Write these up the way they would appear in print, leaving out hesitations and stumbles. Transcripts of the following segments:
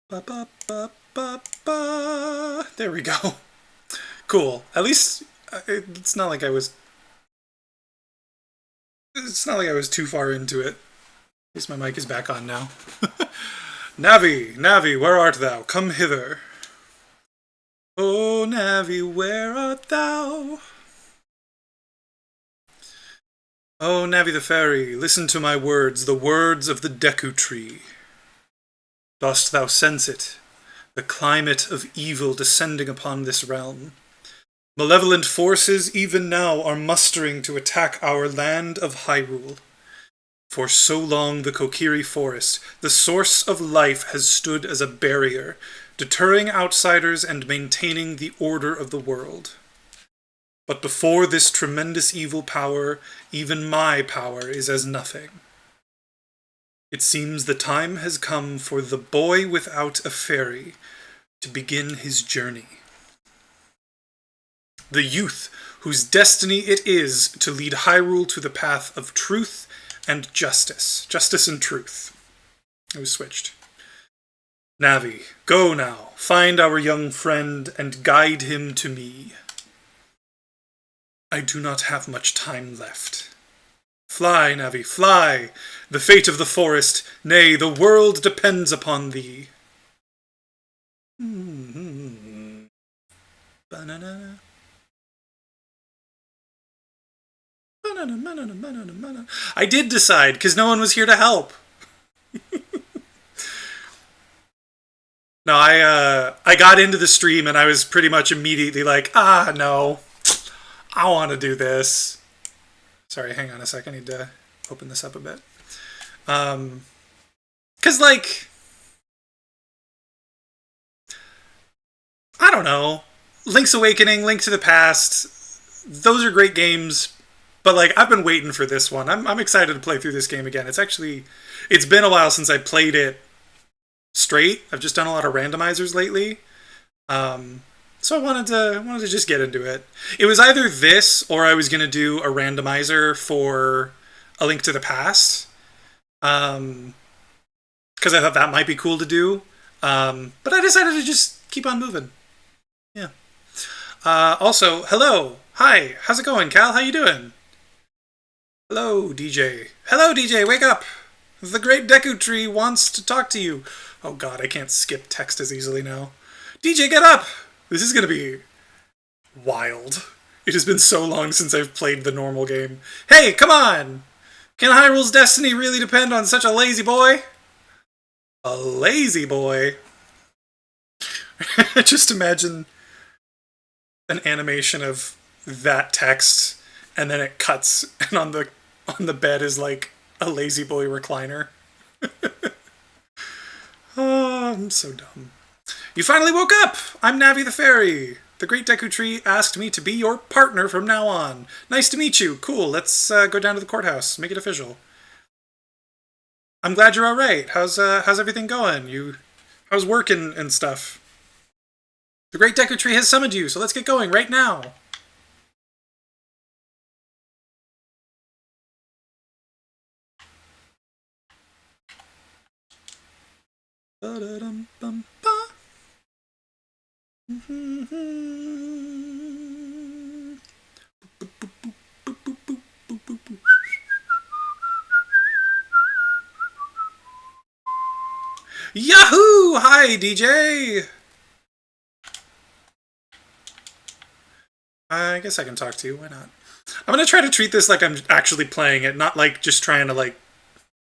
Ba, ba, ba, ba, ba. There we go. Cool. At least it's not like I was. It's not like I was too far into it. At least my mic is back on now. Navi, Navi, where art thou? Come hither. Oh, Navi, where art thou? Oh, Navi the fairy, listen to my words, the words of the Deku Tree. Dost thou sense it? The climate of evil descending upon this realm. Malevolent forces even now are mustering to attack our land of Hyrule. For so long the Kokiri Forest, the source of life, has stood as a barrier, deterring outsiders and maintaining the order of the world. But before this tremendous evil power, even my power is as nothing. It seems the time has come for the boy without a fairy to begin his journey. The youth whose destiny it is to lead Hyrule to the path of truth and justice. Justice and truth. It was switched. Navi, go now, find our young friend and guide him to me. I do not have much time left. Fly, Navi, fly! The fate of the forest, nay, the world depends upon thee. Banana. I did decide, because no one was here to help. No, I got into the stream and I was pretty much immediately like, no, I want to do this. Sorry, hang on a sec. I need to open this up a bit. Because, like, I don't know. Link's Awakening, Link to the Past, those are great games. But, like, I've been waiting for this one. I'm excited to play through this game again. It's been a while since I played it straight. I've just done a lot of randomizers lately. So I wanted to just get into it. It was either this or I was going to do a randomizer for A Link to the Past. Because I thought that might be cool to do. But I decided to just keep on moving. Yeah. Also, hello. Hi. How's it going, Cal? How you doing? Hello, DJ. Hello, DJ. Wake up. The Great Deku Tree wants to talk to you. Oh god, I can't skip text as easily now. DJ, get up! This is gonna be wild. It has been so long since I've played the normal game. Hey, come on! Can Hyrule's destiny really depend on such a lazy boy? A lazy boy? Just imagine an animation of that text, and then it cuts, and on the bed is like a lazy boy recliner. Oh, I'm so dumb. You finally woke up! I'm Navi the Fairy. The Great Deku Tree asked me to be your partner from now on. Nice to meet you. Cool, let's go down to the courthouse. Make it official. I'm glad you're alright. How's everything going? How's work and stuff? The Great Deku Tree has summoned you, so let's get going right now. Yahoo! Hi, DJ! I guess I can talk to you. Why not? I'm gonna try to treat this like I'm actually playing it, not like just trying to like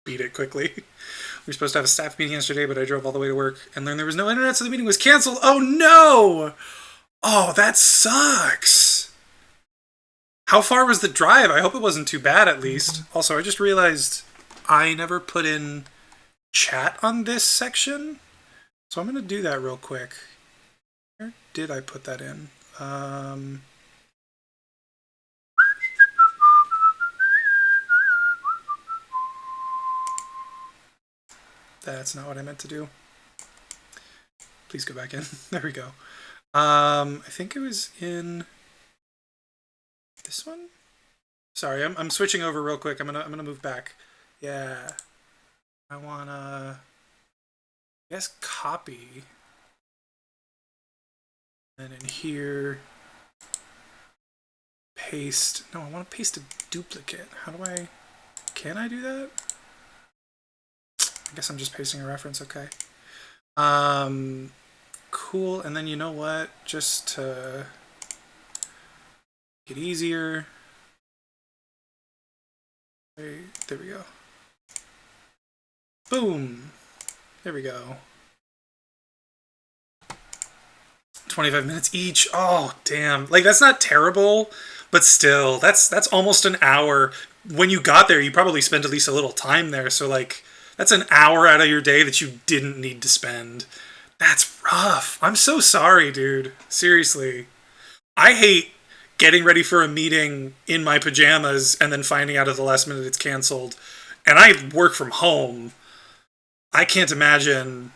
beat it quickly. We were supposed to have a staff meeting yesterday, but I drove all the way to work and learned there was no internet, so the meeting was canceled. Oh no! Oh, that sucks! How far was the drive? I hope it wasn't too bad, at least. Also, I just realized I never put in chat on this section, so I'm gonna do that real quick. Where did I put that in? That's not what I meant to do. Please go back in. There we go. I think it was in this one. Sorry, I'm switching over real quick. I'm gonna move back. Yeah, I wanna Yes, copy. And in here, paste. No, I want to paste a duplicate. How do I... Can I do that? I guess I'm just pasting a reference, okay. Cool, and then you know what? Just to make it easier. There we go. Boom. There we go. 25 minutes each. Oh, damn. Like, that's not terrible, but still, that's almost an hour. When you got there, you probably spent at least a little time there, so, like, that's an hour out of your day that you didn't need to spend. That's rough. I'm so sorry, dude. Seriously. I hate getting ready for a meeting in my pajamas and then finding out at the last minute it's canceled. And I work from home. I can't imagine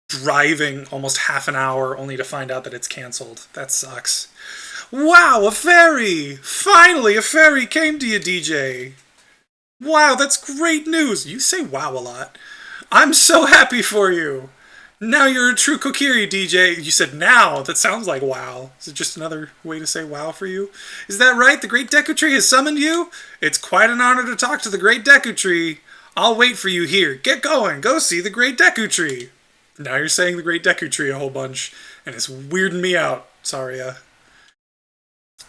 driving almost half an hour only to find out that it's canceled. That sucks. Wow, a ferry! Finally, a ferry came to you, DJ. Wow, that's great news. You say wow a lot. I'm so happy for you. Now you're a true Kokiri, DJ. You said now. That sounds like wow. Is it just another way to say wow for you? Is that right? The Great Deku Tree has summoned you? It's quite an honor to talk to the Great Deku Tree. I'll wait for you here. Get going. Go see the Great Deku Tree. Now you're saying the Great Deku Tree a whole bunch, and it's weirding me out. Sorry,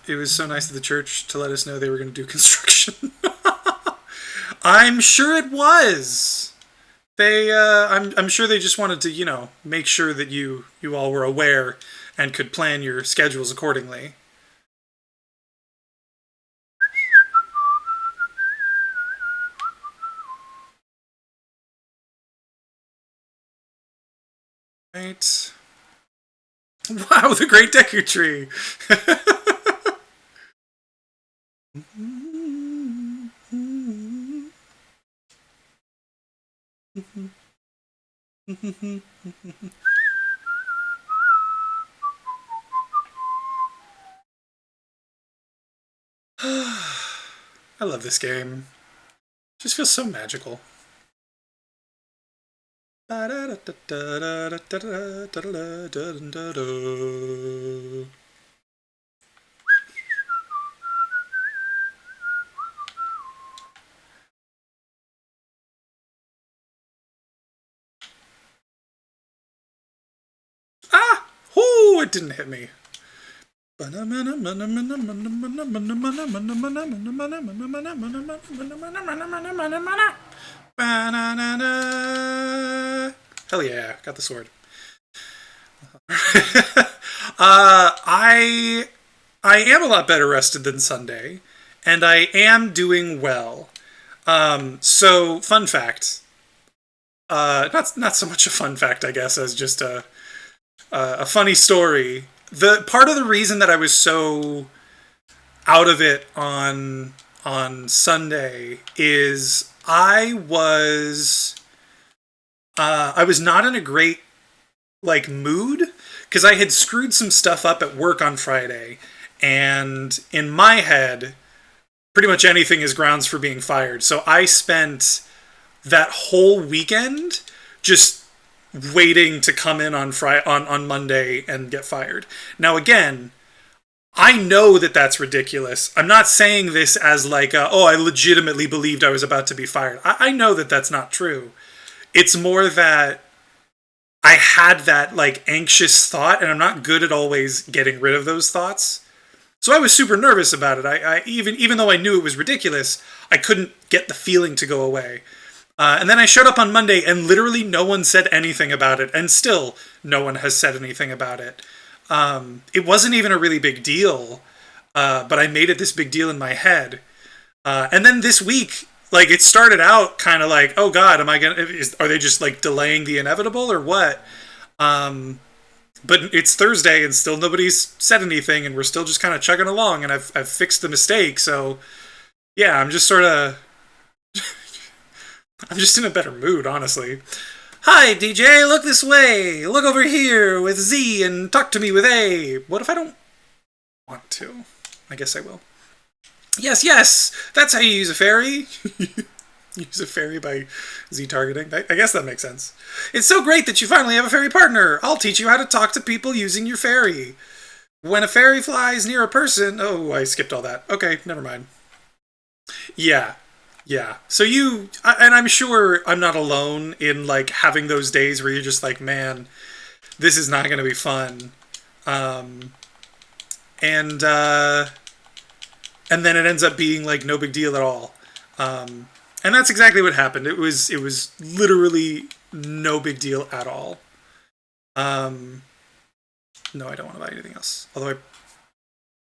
it was so nice of the church to let us know they were going to do construction. I'm sure it was. I'm sure they just wanted to, make sure that you all were aware and could plan your schedules accordingly. Right. Wow, the Great Deku Tree. I love this game. It just feels so magical. Ah! Ooh, it didn't hit me. Hell yeah, got the sword. I am a lot better rested than Sunday, and I am doing well. So fun fact. Not so much a fun fact, I guess, as just a funny story. The part of the reason that I was so out of it on Sunday is I was not in a great mood because I had screwed some stuff up at work on Friday, and in my head, pretty much anything is grounds for being fired. So I spent that whole weekend just waiting to come in on on Monday and get fired. Now again, I know that that's ridiculous. I'm not saying this as I legitimately believed I was about to be fired. I know that that's not true. It's more that I had that anxious thought, and I'm not good at always getting rid of those thoughts. So I was super nervous about it. I even though I knew it was ridiculous, I couldn't get the feeling to go away. And then I showed up on Monday, and literally no one said anything about it, and still no one has said anything about it. It wasn't even a really big deal, but I made it this big deal in my head. And then this week, it started out kind of oh God, are they just delaying the inevitable or what? But it's Thursday and still nobody's said anything, and we're still just kind of chugging along, and I've fixed the mistake. So yeah, I'm just sort of, I'm just in a better mood, honestly. Hi, DJ, look this way. Look over here with Z and talk to me with A. What if I don't want to? I guess I will. Yes, that's how you use a fairy. Use a fairy by Z-targeting. I guess that makes sense. It's so great that you finally have a fairy partner. I'll teach you how to talk to people using your fairy. When a fairy flies near a person... Oh, I skipped all that. Okay, never mind. Yeah. Yeah. So and I'm sure I'm not alone in, like, having those days where you're just like, man, this is not going to be fun. Um, and, uh, and then it ends up being, like, no big deal at all. And that's exactly what happened. It was literally no big deal at all. Um, no, I don't want to buy anything else. Although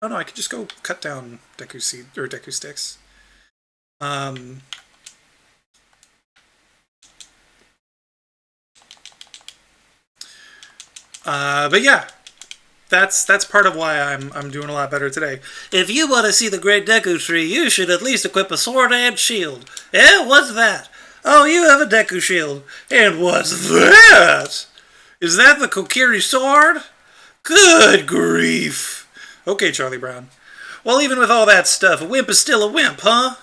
oh no, I could just go cut down Deku seed or Deku sticks. Um, but yeah, that's part of why I'm doing a lot better today. If you want to see the Great Deku Tree, you should at least equip a sword and shield. Eh? What's that? Oh, you have a Deku shield. And what's that? Is that the Kokiri sword? Good grief. Okay, Charlie Brown. Well, even with all that stuff, a wimp is still a wimp, huh?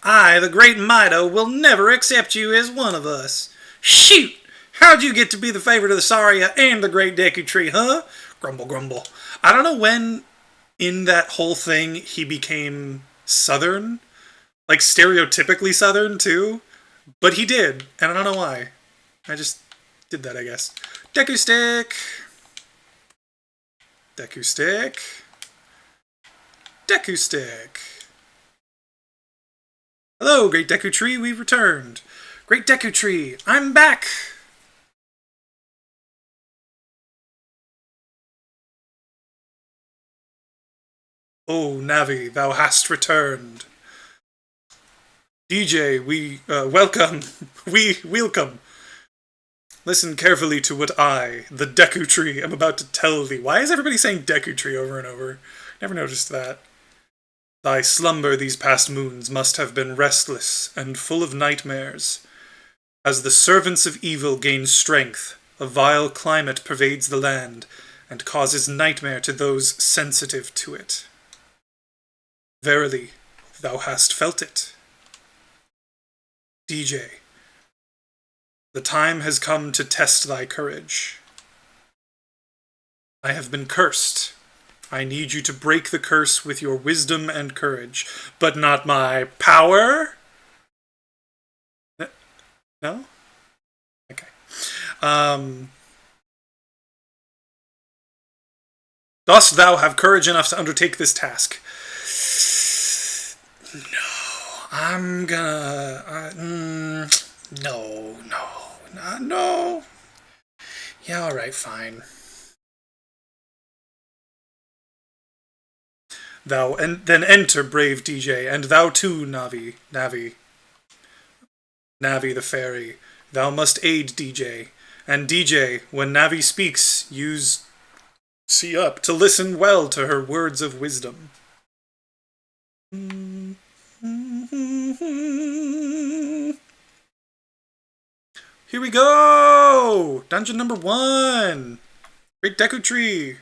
I, the great Mido, will never accept you as one of us. Shoot! How'd you get to be the favorite of the Saria and the Great Deku Tree, huh? Grumble, grumble. I don't know when in that whole thing he became Southern. Like, stereotypically Southern, too. But he did, and I don't know why. I just did that, I guess. Deku Stick! Deku Stick! Deku Stick! Hello, Great Deku Tree, we've returned. Great Deku Tree, I'm back! Oh, Navi, thou hast returned. DJ, we welcome. We welcome. Listen carefully to what I, the Deku Tree, am about to tell thee. Why is everybody saying Deku Tree over and over? Never noticed that. Thy slumber these past moons must have been restless and full of nightmares. As the servants of evil gain strength, a vile climate pervades the land and causes nightmare to those sensitive to it. Verily, thou hast felt it. DJ, the time has come to test thy courage. I have been cursed. I need you to break the curse with your wisdom and courage, but not my power? No? Okay. Dost thou have courage enough to undertake this task? No. I'm gonna... no. Yeah, alright, fine. Thou, and then enter, brave DJ, and thou too, Navi, the fairy. Thou must aid DJ. And DJ, when Navi speaks, use see up to listen well to her words of wisdom. Here we go! Dungeon number 1! Great Deku Tree!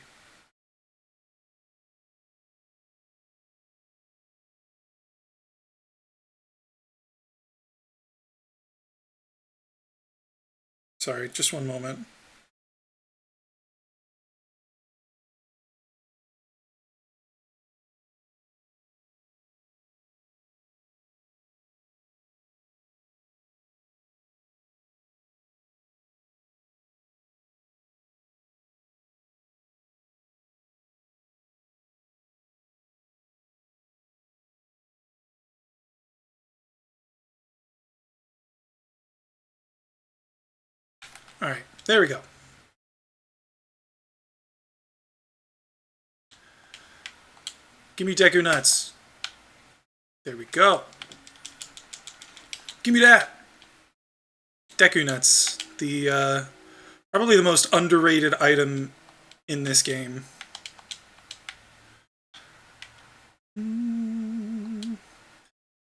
Sorry, just one moment. Alright, there we go. Give me Deku Nuts. There we go. Give me that. Deku Nuts. The, probably the most underrated item in this game.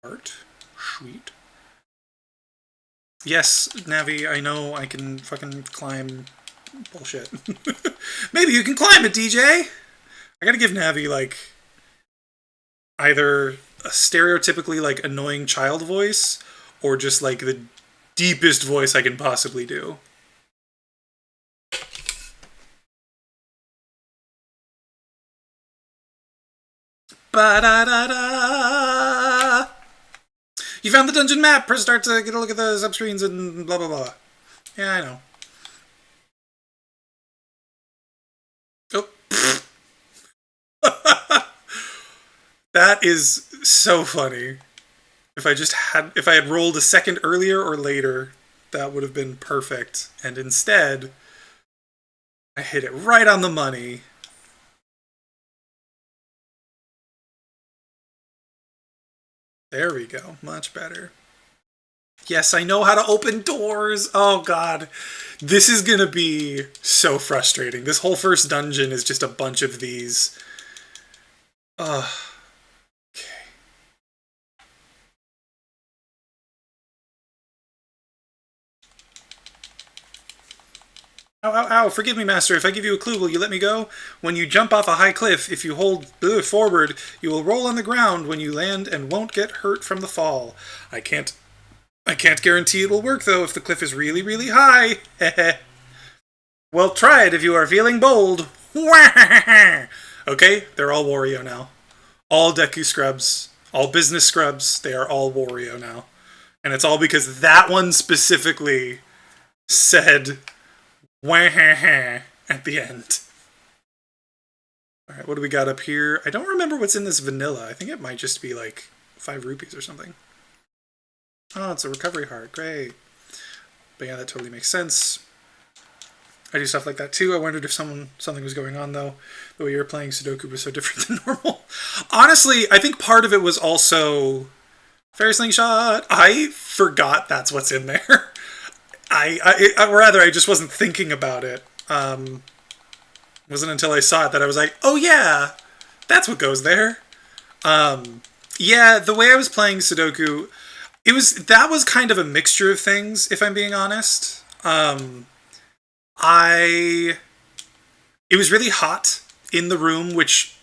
Art. Sweet. Yes, Navi, I know I can fucking climb bullshit. Maybe you can climb it, DJ! I gotta give Navi, like, either a stereotypically, like, annoying child voice, or just like the deepest voice I can possibly do. Ba da da da. You found the dungeon map. Press start to get a look at the subscreens and blah blah blah. Yeah, I know. Oh. That is so funny. If I had rolled a second earlier or later, that would have been perfect. And instead, I hit it right on the money. There we go. Much better. Yes, I know how to open doors. Oh, God. This is going to be so frustrating. This whole first dungeon is just a bunch of these. Ugh. Okay. Ow, ow, ow. Forgive me, Master. If I give you a clue, will you let me go? When you jump off a high cliff, if you hold forward, you will roll on the ground when you land and won't get hurt from the fall. I can't guarantee it will work, though, if the cliff is really, really high. Well, try it if you are feeling bold. Okay, they're all Wario now. All Deku scrubs. All business scrubs. They are all Wario now. And it's all because that one specifically said at the end. Alright, what do we got up here? I don't remember what's in this vanilla. I think it might just be like 5 rupees or something. Oh, it's a recovery heart. Great. But yeah, that totally makes sense. I do stuff like that too. I wondered if something was going on, though. The way you were playing Sudoku was so different than normal. Honestly, I think part of it was also Fairy Slingshot. I forgot that's what's in there. I just wasn't thinking about it. It wasn't until I saw it that I was like, oh yeah, that's what goes there. Yeah, the way I was playing Sudoku, that was kind of a mixture of things, if I'm being honest. It was really hot in the room, which,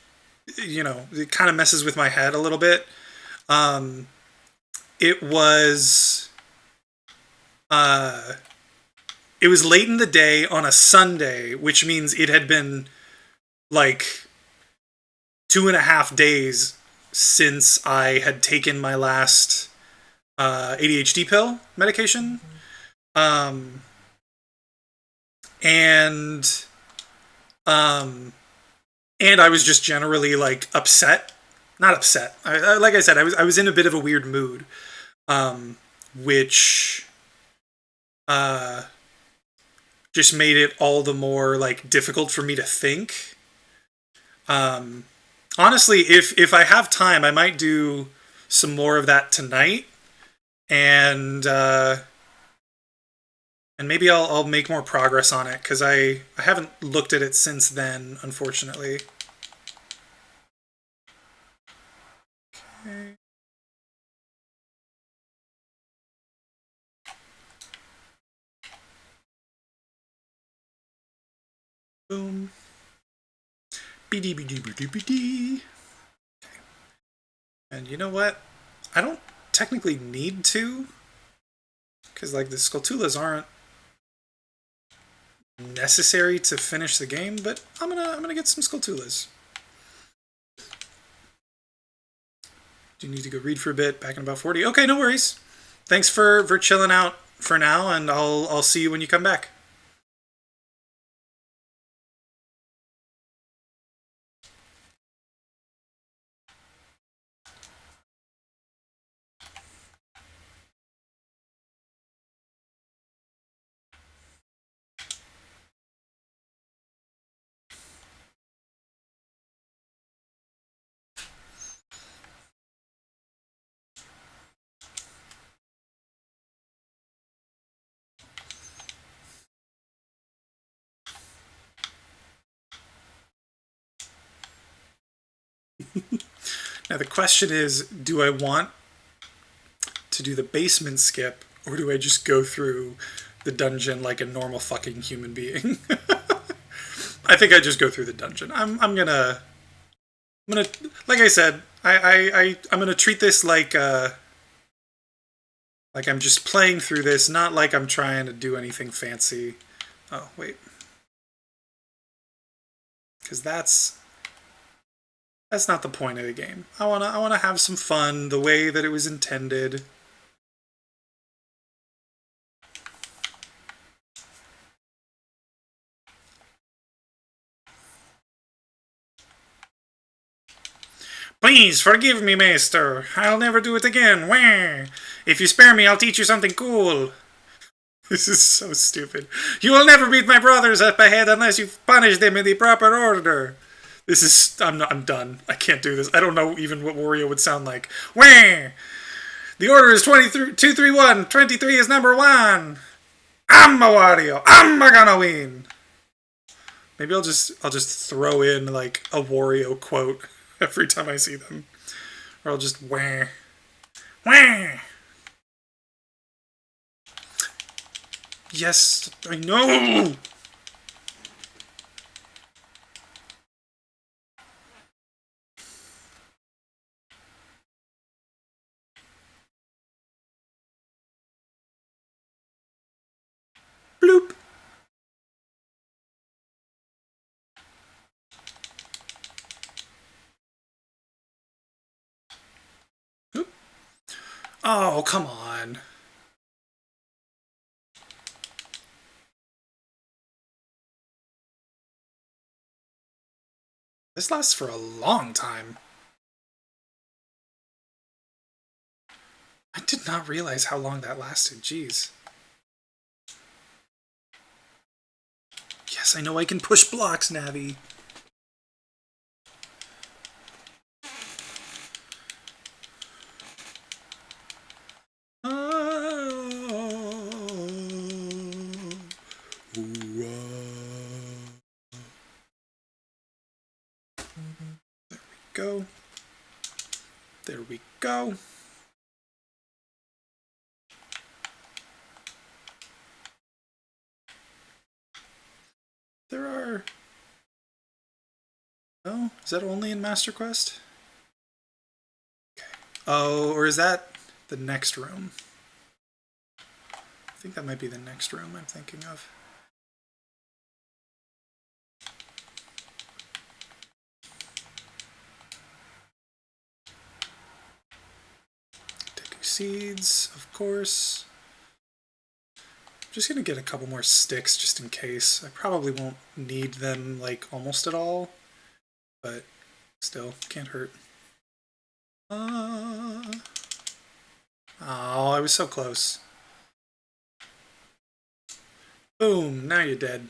it kind of messes with my head a little bit. It was late in the day on a Sunday, which means it had been like 2.5 days since I had taken my last ADHD pill medication. And I was just generally like upset. Not upset. Like I said, I was in a bit of a weird mood, which just made it all the more like difficult for me to think. Honestly, if I have time, I might do some more of that tonight, and maybe I'll make more progress on it, because I haven't looked at it since then, unfortunately. Okay. Boom. BD. And you know what? I don't technically need to, because like the Skulltulas aren't necessary to finish the game, but I'm gonna get some Skulltulas. Do you need to go read for a bit? Back in about 40. Okay, no worries. Thanks for chilling out for now, and I'll see you when you come back. Now the question is, do I want to do the basement skip, or do I just go through the dungeon like a normal fucking human being? I think I just go through the dungeon. I'm gonna, like I said, I'm gonna treat this like Like I'm just playing through this, not like I'm trying to do anything fancy. Oh, wait. Because that's not the point of the game. I wanna have some fun the way that it was intended. Please forgive me, Maester. I'll never do it again. Wah! If you spare me, I'll teach you something cool. This is so stupid. You will never beat my brothers up ahead unless you punish them in the proper order. This is... I'm done. I can't do this. I don't know even what Wario would sound like. Wah! The order is 231. 23 is number 1. I'm a Wario. I'm gonna win. Maybe I'll just throw in like a Wario quote every time I see them. Or I'll just wah. Wah! Yes, I know! Bloop! Oop. Oh, come on. This lasts for a long time. I did not realize how long that lasted. Jeez. Yes, I know I can push blocks, Navi. Go. There we go. There are... Oh, is that only in Master Quest? Okay. Oh, or is that the next room? I think that might be the next room I'm thinking of. Seeds, of course. I'm just gonna get a couple more sticks just in case. I probably won't need them like almost at all, but still, can't hurt. Oh, I was so close. Boom, now you're dead.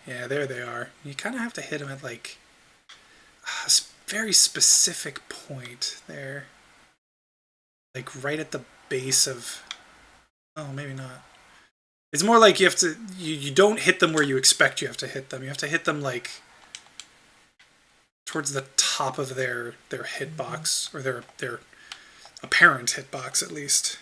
Yeah, there they are. You kind of have to hit them at like a very specific point there. Like right at the base of... Oh, maybe not. It's more like you have to... You don't hit them where you expect you have to hit them. You have to hit them like towards the top of their hitbox, or their apparent hitbox at least.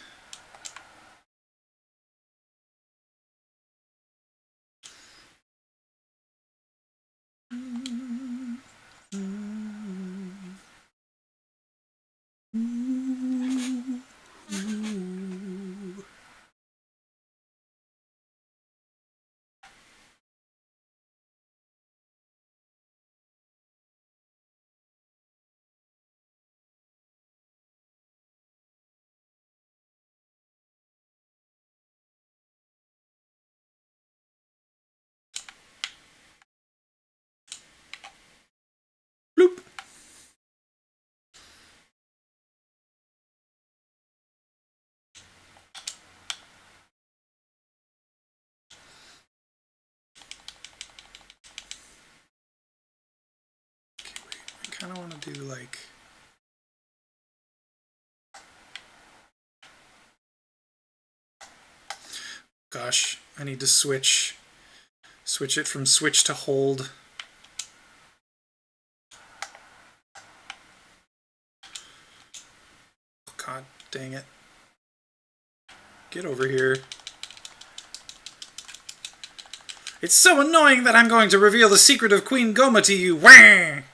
Bloop. Okay, wait. I kind of want to do like... Gosh, I need to switch it from switch to hold. God dang it. Get over here. It's so annoying that I'm going to reveal the secret of Queen Goma to you. Wah!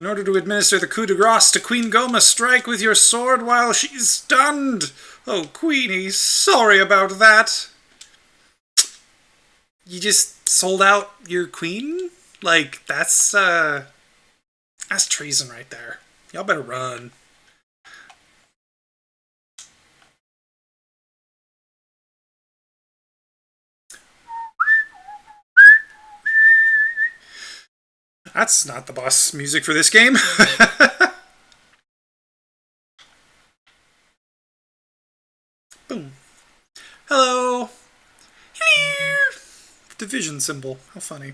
In order to administer the coup de grace to Queen Goma, strike with your sword while she's stunned. Oh, Queenie, sorry about that. You just sold out your queen? Like, that's treason right there. Y'all better run. That's not the boss music for this game. Boom. Hello. Hello. Division symbol. How funny.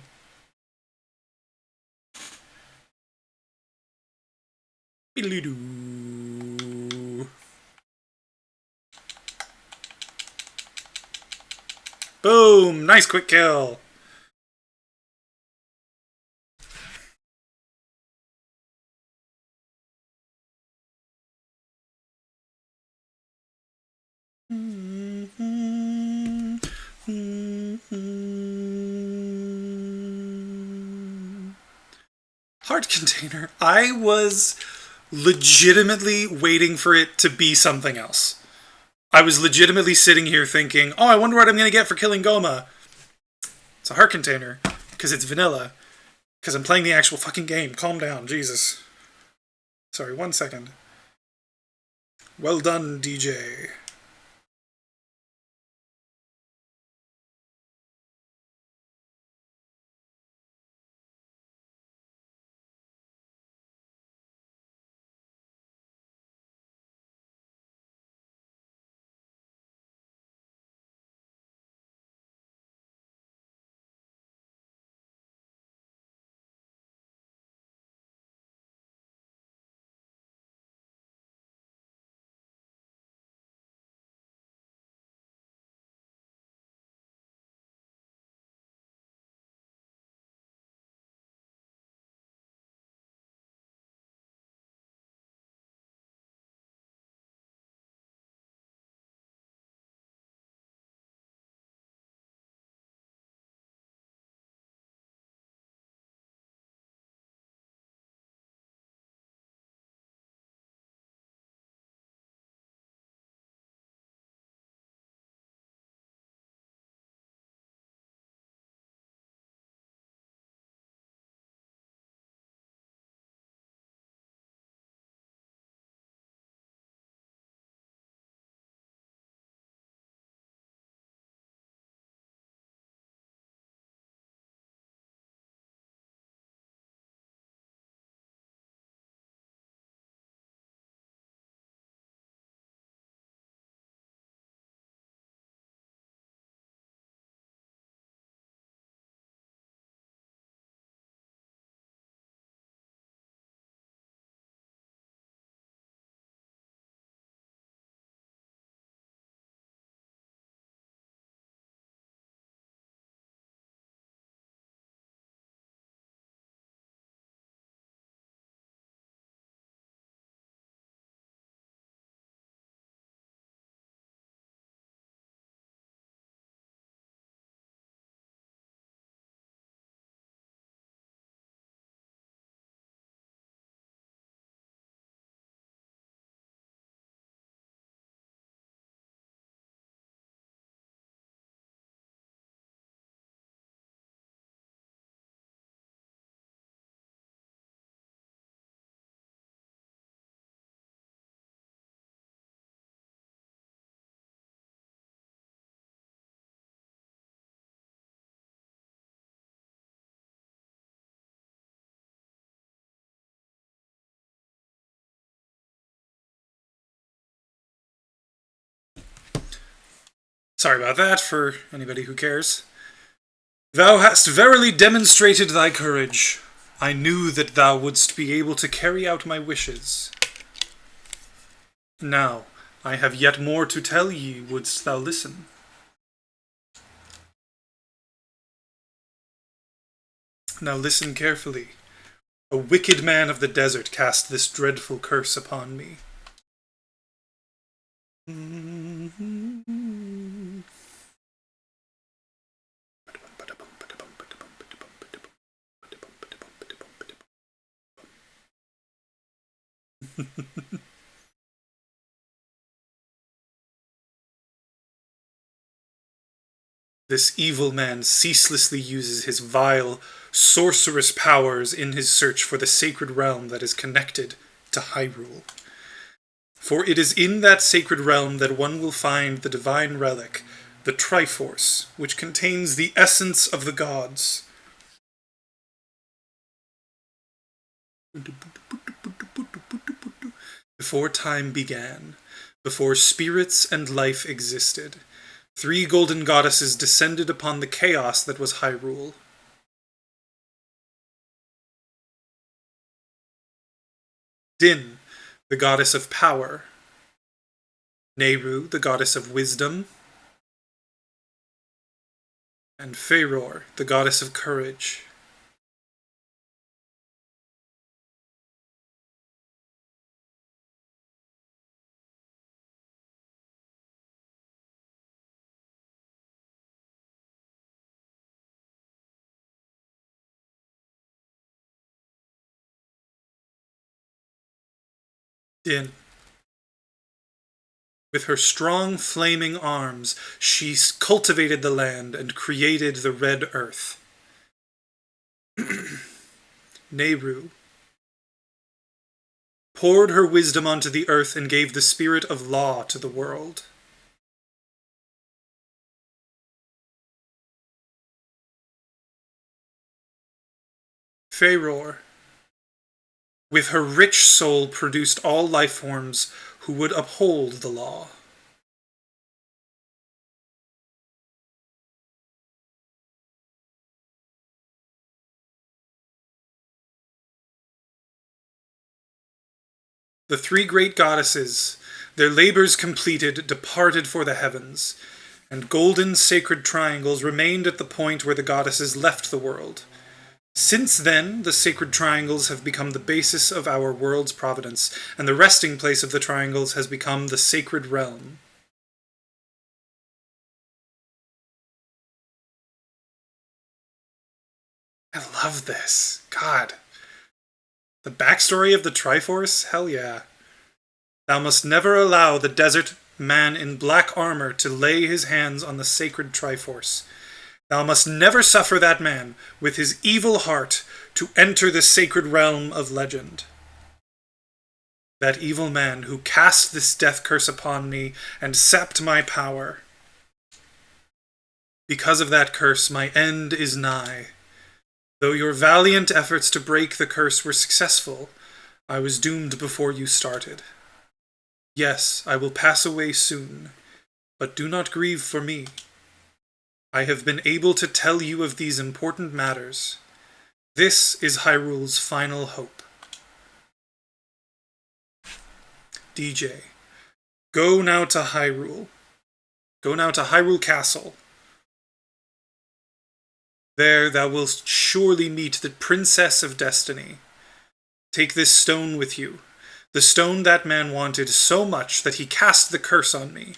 Boom. Nice quick kill. Heart container. I was legitimately waiting for it to be something else. I was legitimately sitting here thinking, oh, I wonder what I'm going to get for killing Goma. It's a heart container. Because it's vanilla. Because I'm playing the actual fucking game. Calm down, Jesus. Sorry, 1 second. Well done, DJ. Sorry about that, for anybody who cares. Thou hast verily demonstrated thy courage. I knew that thou wouldst be able to carry out my wishes. Now, I have yet more to tell ye, wouldst thou listen? Now listen carefully. A wicked man of the desert cast this dreadful curse upon me. This evil man ceaselessly uses his vile, sorcerous powers in his search for the sacred realm that is connected to Hyrule. For it is in that sacred realm that one will find the divine relic, the Triforce, which contains the essence of the gods. Before time began, before spirits and life existed, 3 golden goddesses descended upon the chaos that was Hyrule. Din, the goddess of power. Nehru, the goddess of wisdom. And Faeror, the goddess of courage. Din. With her strong flaming arms, she cultivated the land and created the red earth. Nehru poured her wisdom onto the earth and gave the spirit of law to the world. Faeror, with her rich soul, produced all life forms who would uphold the law. The 3 great goddesses, their labors completed, departed for the heavens, and golden sacred triangles remained at the point where the goddesses left the world. Since then, the sacred triangles have become the basis of our world's providence, and the resting place of the triangles has become the sacred realm. I love this. God. The backstory of the Triforce? Hell yeah. Thou must never allow the desert man in black armor to lay his hands on the sacred Triforce. Thou must never suffer that man, with his evil heart, to enter the sacred realm of legend. That evil man who cast this death curse upon me and sapped my power. Because of that curse, my end is nigh. Though your valiant efforts to break the curse were successful, I was doomed before you started. Yes, I will pass away soon, but do not grieve for me. I have been able to tell you of these important matters. This is Hyrule's final hope. DJ, go now to Hyrule. Go now to Hyrule Castle. There thou wilt surely meet the Princess of Destiny. Take this stone with you, the stone that man wanted so much that he cast the curse on me.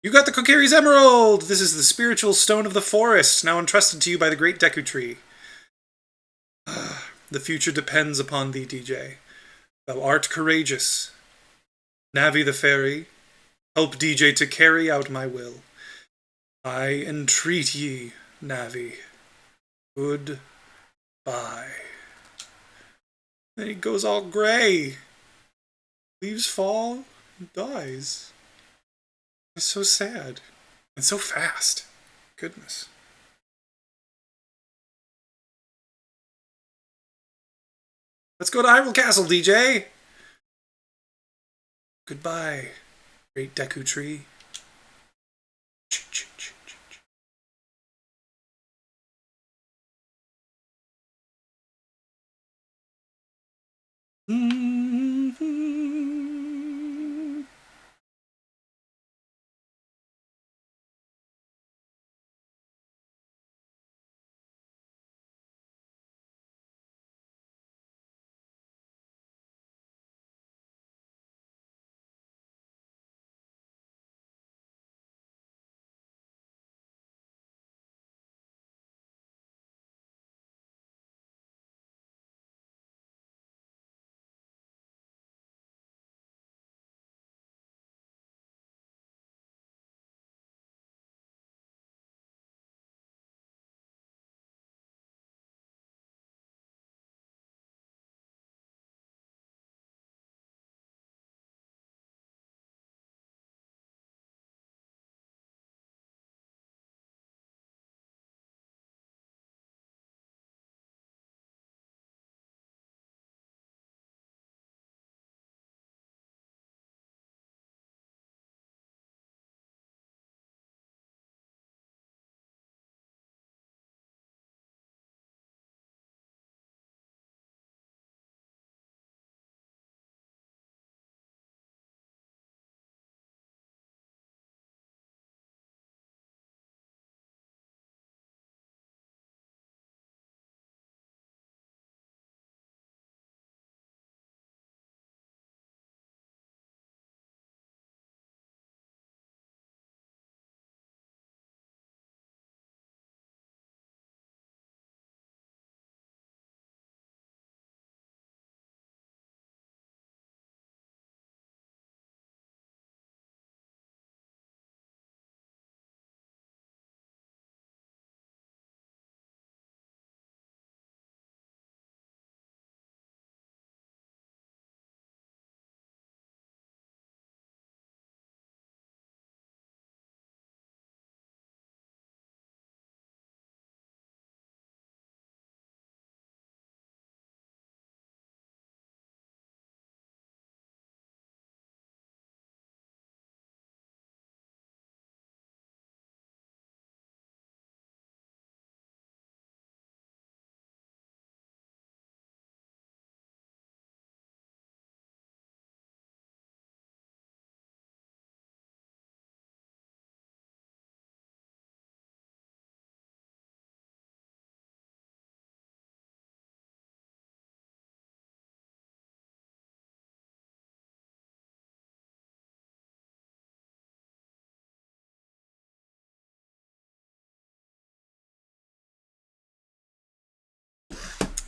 You got the Kokiri's Emerald! This is the spiritual stone of the forest, now entrusted to you by the great Deku Tree. The future depends upon thee, DJ. Thou art courageous. Navi the fairy, help DJ to carry out my will. I entreat ye, Navi. Goodbye. Then he goes all gray. Leaves fall, dies. It's so sad. And so fast. Goodness. Let's go to Hyrule Castle, DJ! Goodbye, great Deku Tree.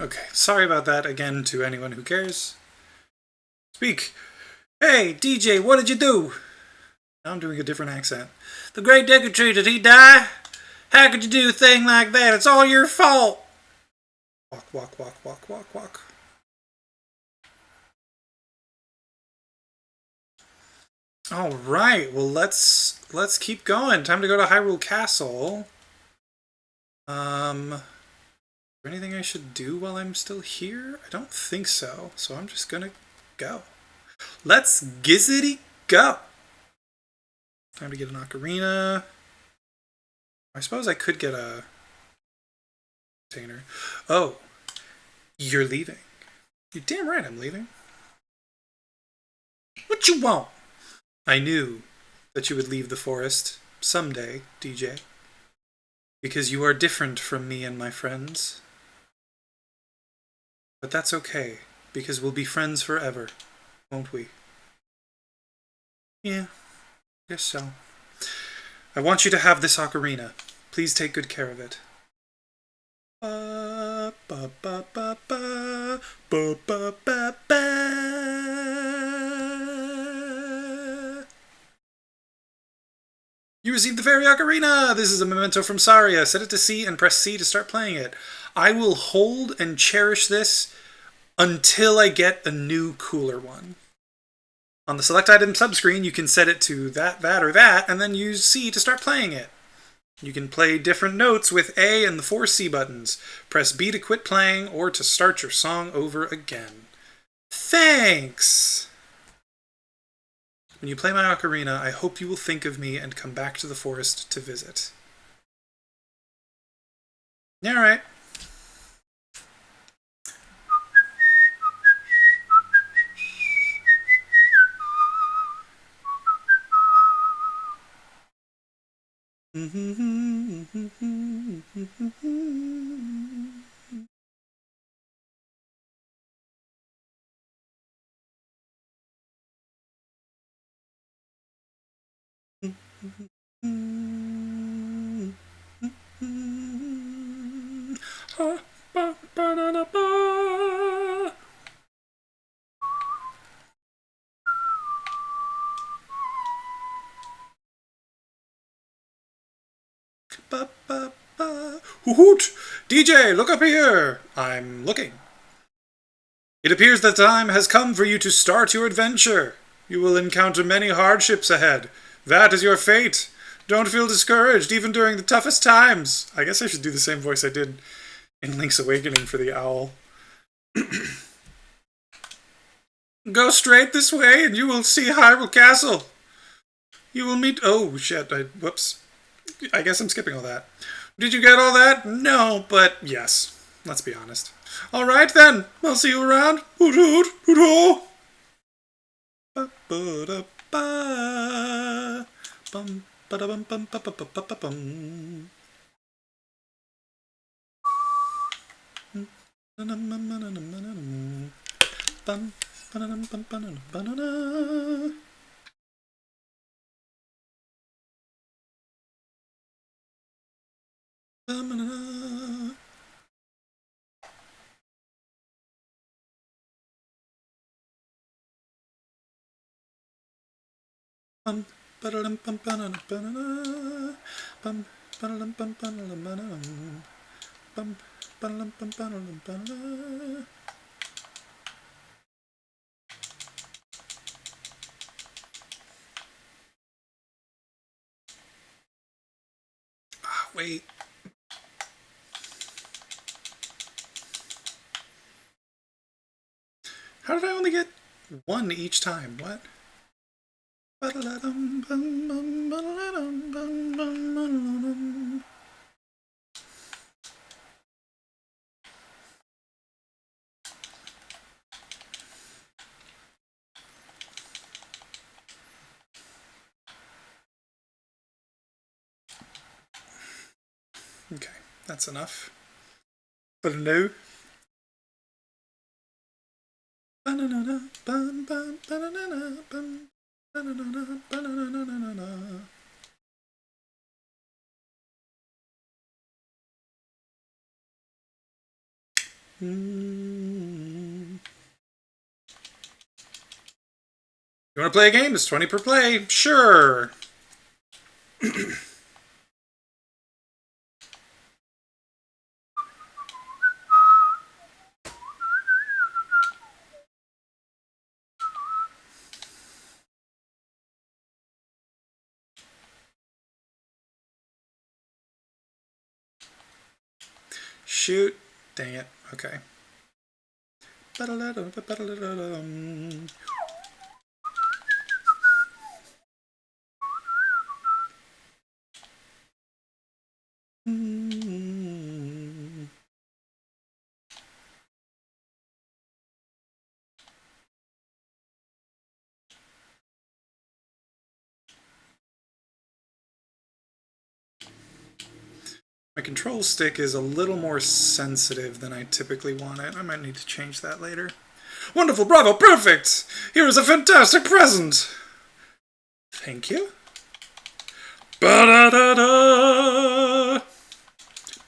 Okay, sorry about that again to anyone who cares. Speak. Hey, DJ, what did you do? Now I'm doing a different accent. The great Deku-Tree, did he die? How could you do a thing like that? It's all your fault. Walk, walk, walk, walk, walk, walk. All right. Well, let's keep going. Time to go to Hyrule Castle. Is there anything I should do while I'm still here? I don't think so. So I'm just gonna go. Let's gizzity go. Time to get an ocarina. I suppose I could get a container. Oh, you're leaving. You're damn right I'm leaving. What you want? I knew that you would leave the forest someday, DJ. Because you are different from me and my friends. But that's okay, because we'll be friends forever, won't we? Yeah, guess so. I want you to have this ocarina. Please take good care of it. Ba, ba, ba, ba, ba, ba, ba, ba, ba. You received the Fairy Ocarina! This is a memento from Saria. Set it to C and press C to start playing it. I will hold and cherish this until I get a new, cooler one. On the select item subscreen, you can set it to that, or that, and then use C to start playing it. You can play different notes with A and the 4 C buttons. Press B to quit playing or to start your song over again. Thanks! When you play my ocarina, I hope you will think of me and come back to the forest to visit. Yeah, alright. Hoot! DJ, look up here! I'm looking. It appears the time has come for you to start your adventure. You will encounter many hardships ahead. That is your fate. Don't feel discouraged, even during the toughest times. I guess I should do the same voice I did in Link's Awakening for the owl. Go straight this way and you will see Hyrule Castle. You will meet... Oh, shit. Whoops. I guess I'm skipping all that. Did you get all that? No, but yes. Let's be honest. All right, then. I'll see you around. Hoot hoot. Hoot hoot. Ba-ba-da-ba. Bum, ba-da-bum, bum, ba-ba-ba-ba-ba-bum. Bum, ba-da-dum, bum, ba-da-dum, ba-da-da. Bum, ba-da-dum, bum, ba-da-dum, ba-da-da. Bum, ba-da-dum, bum, ba-da-dum, ba-da-dum. Bum, ba-da-dum, bum, ba-da-dum, ba-da-da. Wait. How did I only get one each time? What? Okay, that's enough. But no. You want to play a game? It's 20 per play. Sure. Shoot. Dang it. Okay. My control stick is a little more sensitive than I typically want it. I might need to change that later. Wonderful, bravo, perfect! Here is a fantastic present! Thank you. Ba-da-da-da!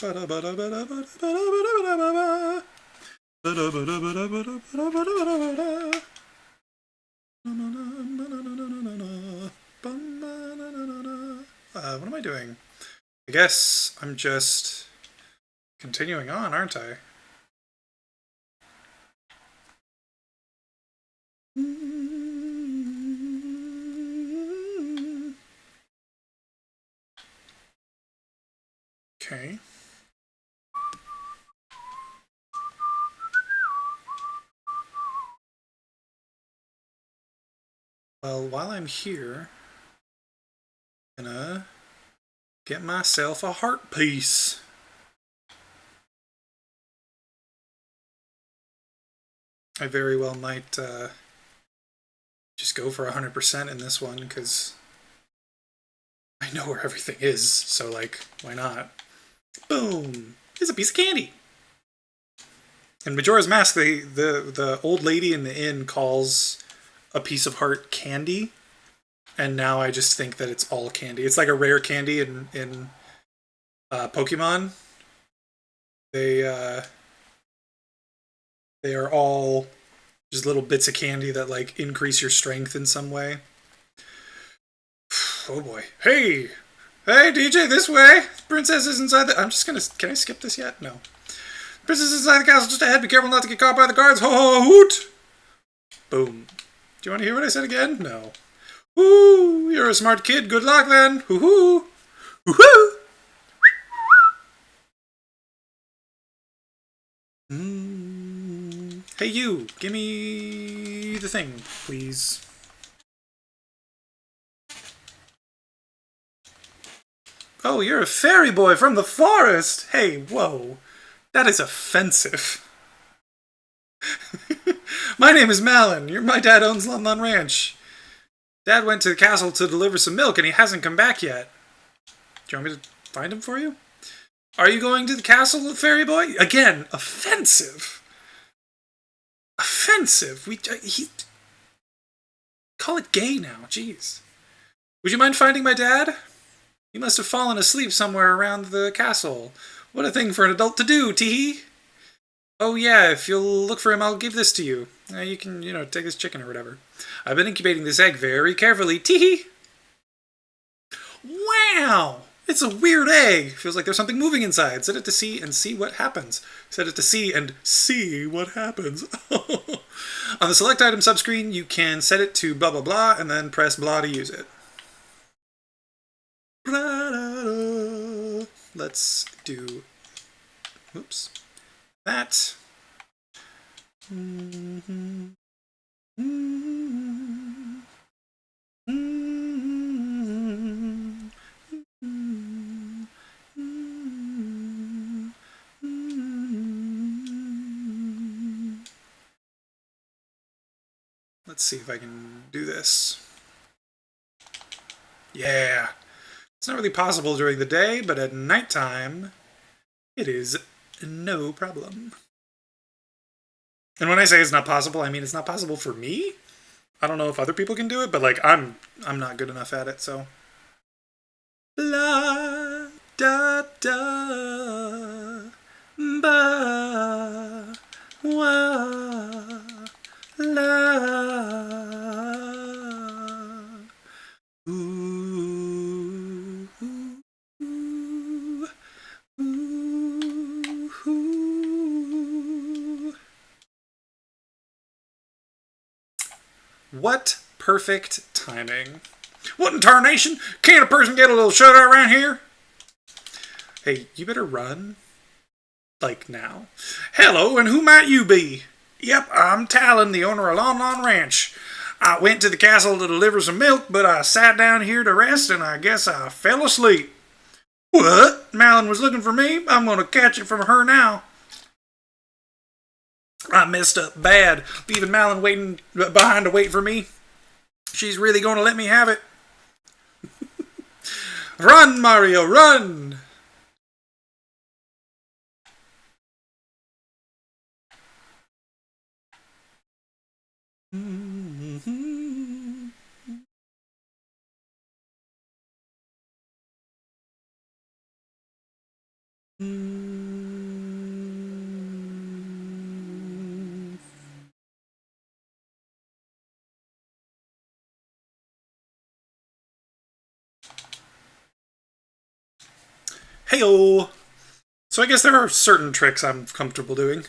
Ba-da-ba-da-ba-da-ba-da-ba-da-ba-da-ba-da. What am I doing? I guess I'm just continuing on, aren't I? Okay. Well, while I'm here, I'm gonna get myself a heart piece. I very well might just go for 100% in this one, because I know where everything is, so, like, why not? Boom! It's a piece of candy! In Majora's Mask, the old lady in the inn calls a piece of heart candy, and now I just think that it's all candy. It's like a rare candy in Pokemon. They are all just little bits of candy that, like, increase your strength in some way. Oh boy. Hey! Hey, DJ, this way! Princess is inside the... I'm just gonna... Can I skip this yet? No. Princess is inside the castle just ahead. Be careful not to get caught by the guards. Ho ho hoot! Boom. Do you want to hear what I said again? No. Woo! You're a smart kid. Good luck then. Hoo hoo! Hoo hoo! Hey you! Give me the thing, please. Oh, you're a fairy boy from the forest! Hey, whoa. That is offensive. My name is Malin. My dad owns Lon Lon Ranch. Dad went to the castle to deliver some milk and he hasn't come back yet. Do you want me to find him for you? Are you going to the castle, fairy boy? Again, offensive. Offensive. Call it gay now, jeez. Would you mind finding my dad? He must have fallen asleep somewhere around the castle. What a thing for an adult to do, teehee. Oh yeah, if you'll look for him, I'll give this to you. You can, take this chicken or whatever. I've been incubating this egg very carefully, teehee. Wow! It's a weird egg. Feels like there's something moving inside. Set it to C and see what happens. Set it to C and see what happens. On the select item subscreen, you can set it to blah blah blah and then press blah to use it. Let's do, oops, that. Let's see if I can do this. Yeah. It's not really possible during the day, but at nighttime, it is no problem. And when I say it's not possible, I mean it's not possible for me. I don't know if other people can do it, but, like, I'm not good enough at it, so. La da da ba. What perfect timing. What in tarnation? Can't a person get a little shutout around here? Hey, you better run. Like now. Hello, and who might you be? Yep, I'm Talon, the owner of Lon Lon Ranch. I went to the castle to deliver some milk, but I sat down here to rest, and I guess I fell asleep. What? Malin was looking for me? I'm gonna catch it from her now. I messed up bad, leaving Malin waiting behind to wait for me. She's really gonna let me have it. Run, Mario, run! Heyo! So I guess there are certain tricks I'm comfortable doing.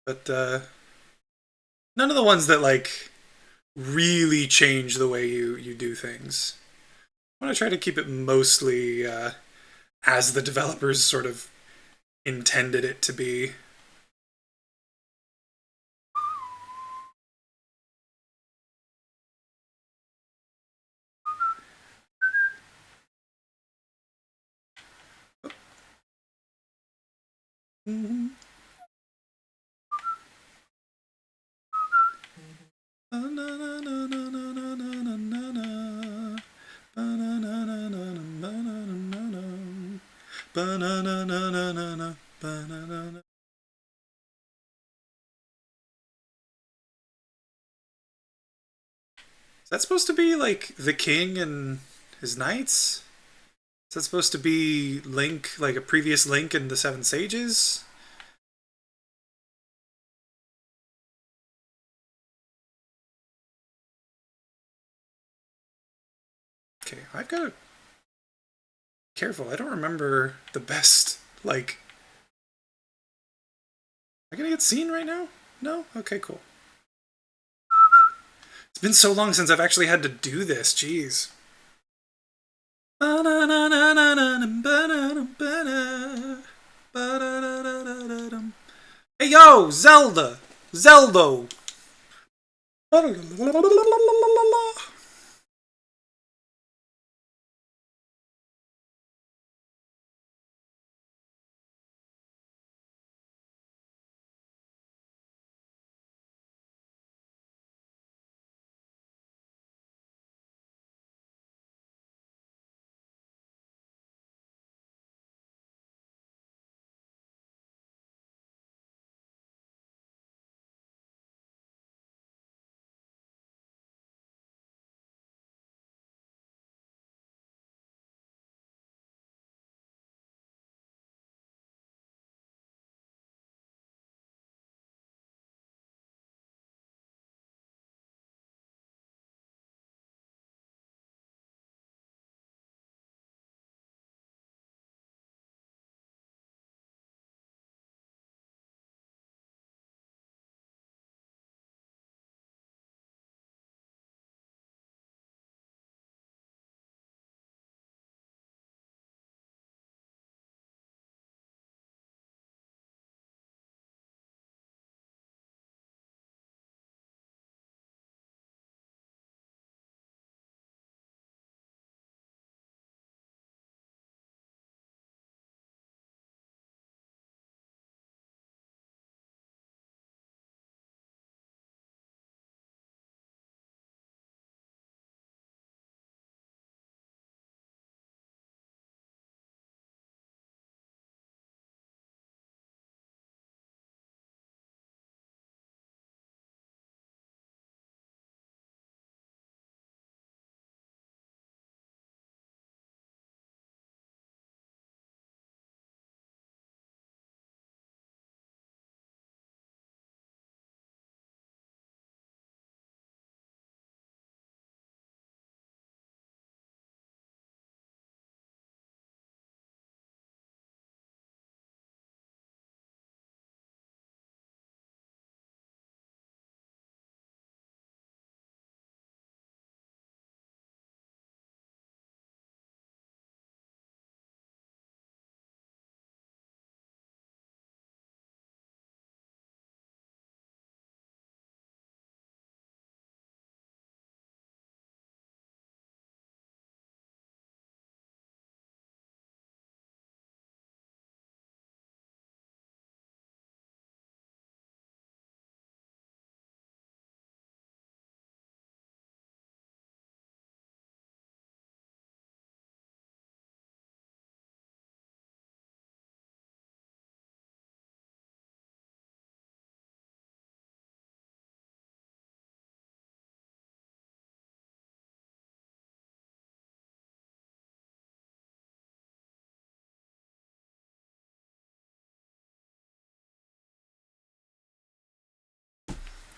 But, none of the ones that, like, really change the way you do things. I want to try to keep it mostly as the developers sort of intended it to be. Is that supposed to be like the king and his knights? Is that supposed to be Link, like a previous Link in the Seven Sages? Okay, I've got to careful. I don't remember the best, like... Am I gonna get seen right now? No? Okay, cool. It's been so long since I've actually had to do this, jeez. Hey yo, Zelda! Zeldo!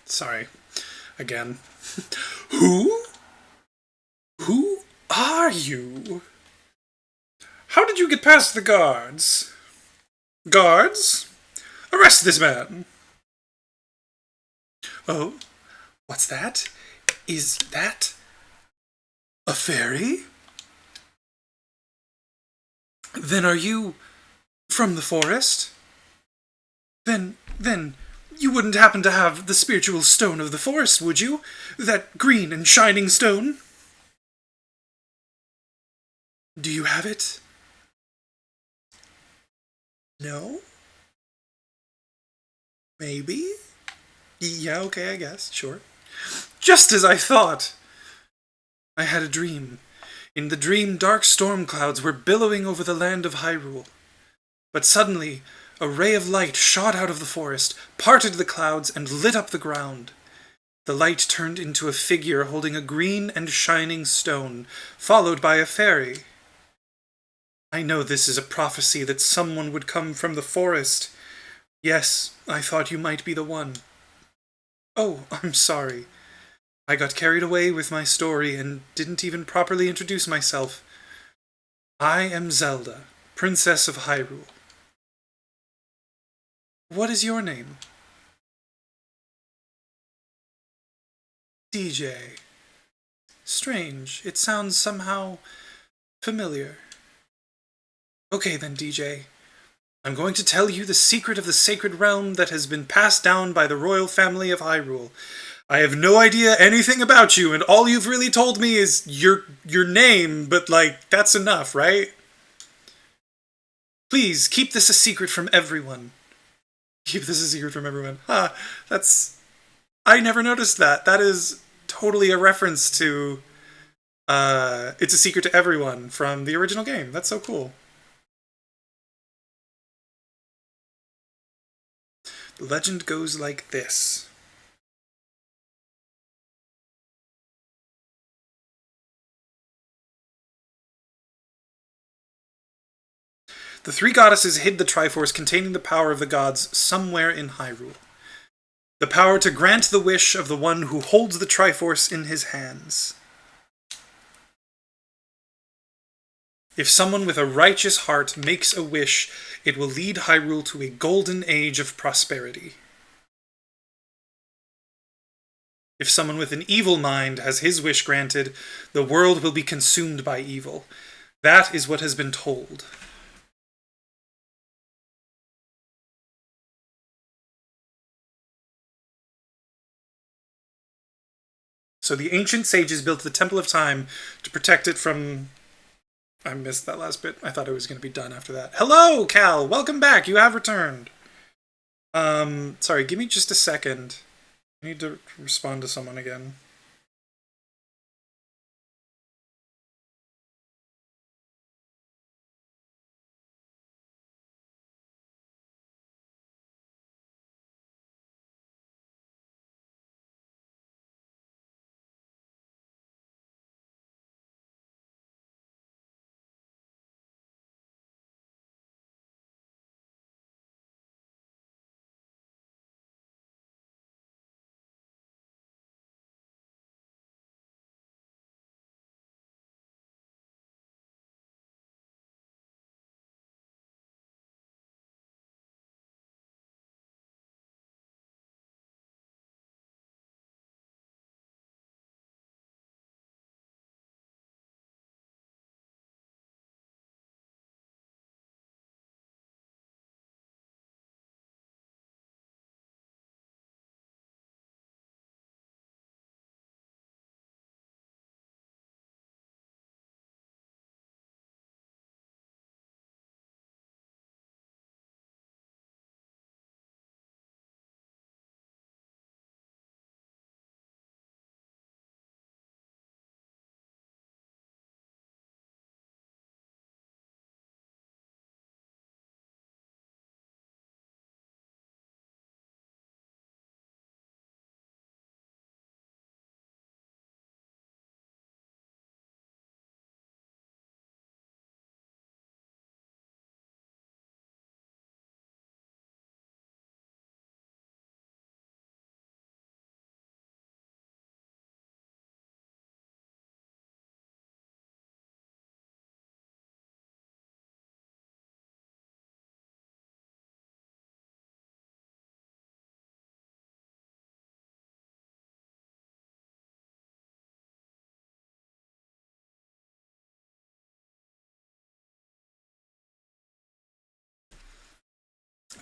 Sorry. Again. Who? Who are you? How did you get past the guards? Guards? Arrest this man! Oh, what's that? Is that a fairy? Then are you from the forest? Then, you wouldn't happen to have the spiritual stone of the forest, would you? That green and shining stone? Do you have it? No? Maybe? Yeah, okay, I guess, sure. Just as I thought! I had a dream. In the dream, dark storm clouds were billowing over the land of Hyrule. But suddenly, a ray of light shot out of the forest, parted the clouds, and lit up the ground. The light turned into a figure holding a green and shining stone, followed by a fairy. I know this is a prophecy that someone would come from the forest. Yes, I thought you might be the one. Oh, I'm sorry. I got carried away with my story and didn't even properly introduce myself. I am Zelda, Princess of Hyrule. What is your name? DJ. Strange. It sounds somehow familiar. Okay then, DJ. I'm going to tell you the secret of the sacred realm that has been passed down by the royal family of Hyrule. I have no idea anything about you, and all you've really told me is your name, but like, that's enough, right? Please, keep this a secret from everyone. Keep this a secret from everyone. That's... I never noticed that. That is totally a reference to It's a Secret to Everyone from the original game. That's so cool. The legend goes like this. The three goddesses hid the Triforce containing the power of the gods somewhere in Hyrule. The power to grant the wish of the one who holds the Triforce in his hands. If someone with a righteous heart makes a wish, it will lead Hyrule to a golden age of prosperity. If someone with an evil mind has his wish granted, the world will be consumed by evil. That is what has been told. So the ancient sages built the Temple of Time to protect it from... I missed that last bit. I thought it was going to be done after that. Hello, Cal! Welcome back! You have returned. Sorry, give me just a second. I need to respond to someone again.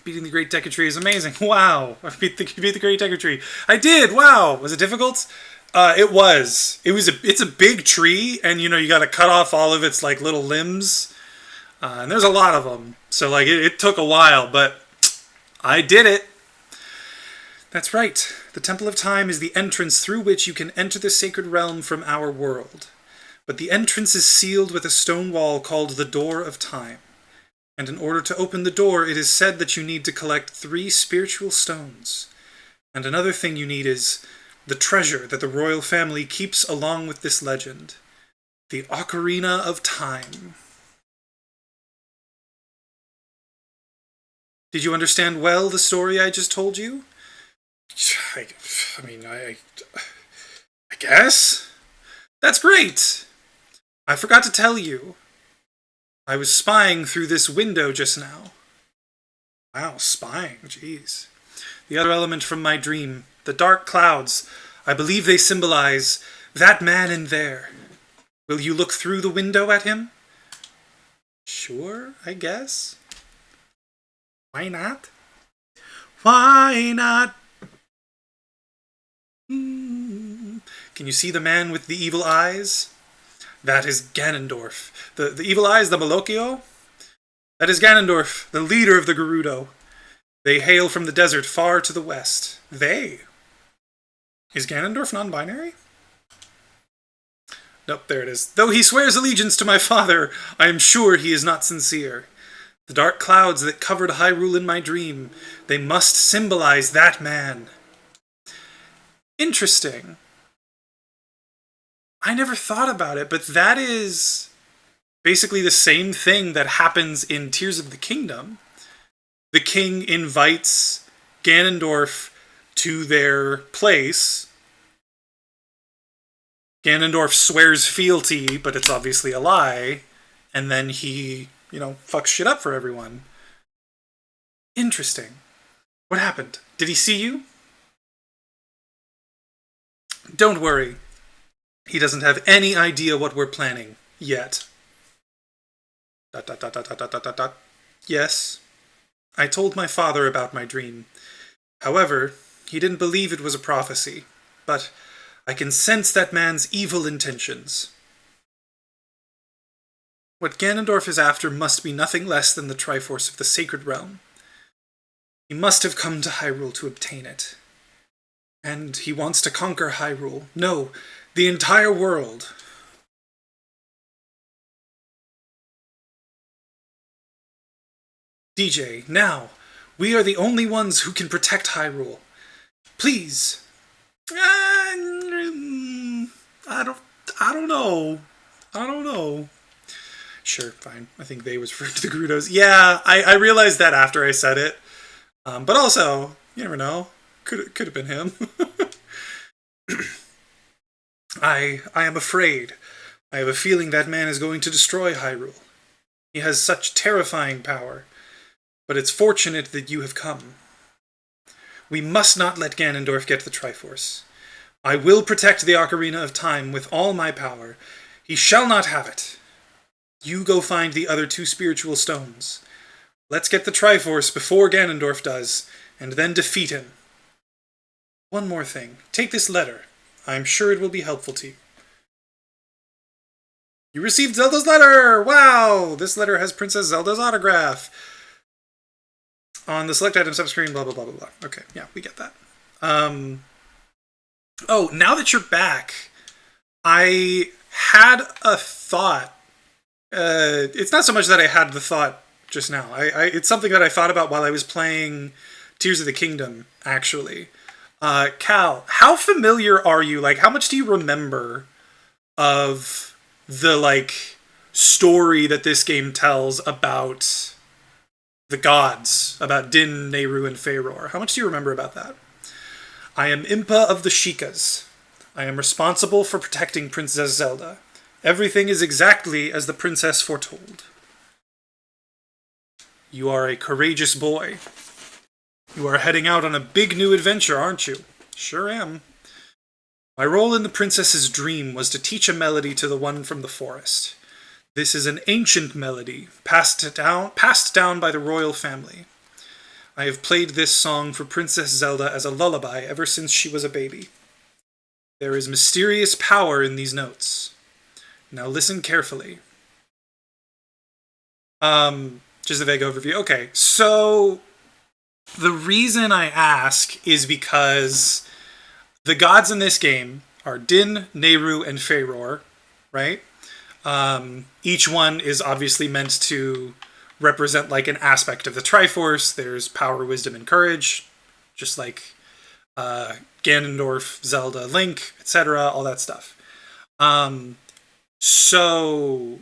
Beating the Great Decatry is amazing. Wow. I beat the Great Decatry. I did. Wow. Was it difficult? It was. It's a big tree, and you got to cut off all of its like little limbs, and there's a lot of them. So like it took a while, but I did it. That's right. The Temple of Time is the entrance through which you can enter the sacred realm from our world. But the entrance is sealed with a stone wall called the Door of Time. And in order to open the door, it is said that you need to collect 3 spiritual stones. And another thing you need is the treasure that the royal family keeps along with this legend. The Ocarina of Time. Did you understand well the story I just told you? I guess. That's great. I forgot to tell you. I was spying through this window just now. Wow, spying, jeez. The other element from my dream, the dark clouds, I believe they symbolize that man in there. Will you look through the window at him? Sure, I guess. Why not? Why not? Can you see the man with the evil eyes? That is Ganondorf. The evil eyes, the Malocchio? That is Ganondorf, the leader of the Gerudo. They hail from the desert far to the west. They? Is Ganondorf non-binary? Nope, there it is. Though he swears allegiance to my father, I am sure he is not sincere. The dark clouds that covered Hyrule in my dream, they must symbolize that man. Interesting. I never thought about it, but that is basically the same thing that happens in Tears of the Kingdom. The king invites Ganondorf to their place. Ganondorf swears fealty, but it's obviously a lie. And then he, fucks shit up for everyone. Interesting. What happened? Did he see you? Don't worry. He doesn't have any idea what we're planning. Yet. ... Yes. I told my father about my dream. However, he didn't believe it was a prophecy. But I can sense that man's evil intentions. What Ganondorf is after must be nothing less than the Triforce of the Sacred Realm. He must have come to Hyrule to obtain it. And he wants to conquer Hyrule. No, the entire world. DJ, now, we are the only ones who can protect Hyrule. Please. I don't know. Sure, fine. I think they was referred to the Gerudos. Yeah, I realized that after I said it. But also, you never know. Could have been him. I am afraid. I have a feeling that man is going to destroy Hyrule. He has such terrifying power. But it's fortunate that you have come. We must not let Ganondorf get the Triforce. I will protect the Ocarina of Time with all my power. He shall not have it. You go find the other 2 spiritual stones. Let's get the Triforce before Ganondorf does, and then defeat him. One more thing. Take this letter. I'm sure it will be helpful to you. You received Zelda's letter! Wow! This letter has Princess Zelda's autograph. On the select item subscreen, blah, blah, blah, blah, blah. Okay, yeah, we get that. Oh, now that you're back, I had a thought. It's not so much that I had the thought just now. It's something that I thought about while I was playing Tears of the Kingdom, actually. Cal, how familiar are you? Like, how much do you remember of the, story that this game tells about the gods, about Din, Nehru, and Faeror? How much do you remember about that? I am Impa of the Sheikahs. I am responsible for protecting Princess Zelda. Everything is exactly as the princess foretold. You are a courageous boy. You are heading out on a big new adventure, aren't you? Sure am. My role in the princess's dream was to teach a melody to the one from the forest. This is an ancient melody, passed down by the royal family. I have played this song for Princess Zelda as a lullaby ever since she was a baby. There is mysterious power in these notes. Now listen carefully. Just a vague overview. Okay, so the reason I ask is because the gods in this game are Din, Nehru, and Feyror, right? Each one is obviously meant to represent like an aspect of the Triforce. There's power, wisdom, and courage, just like Ganondorf, Zelda, Link, etc., all that stuff. So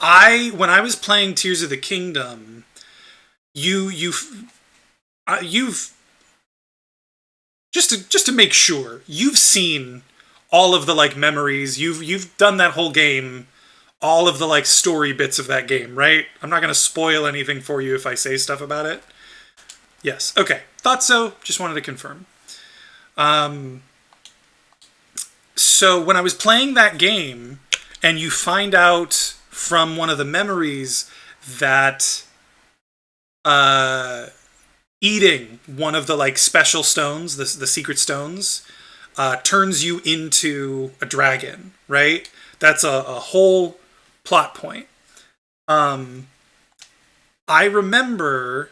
when I was playing Tears of the Kingdom, you've just to make sure you've seen all of the like memories. You've done that whole game, all of the like story bits of that game, right? I'm not going to spoil anything for you if I say stuff about it. Yes. Okay. Thought so. Just wanted to confirm. So when I was playing that game, and you find out from one of the memories that eating one of the like special stones, the secret stones, turns you into a dragon, right? That's a whole plot point. I remember,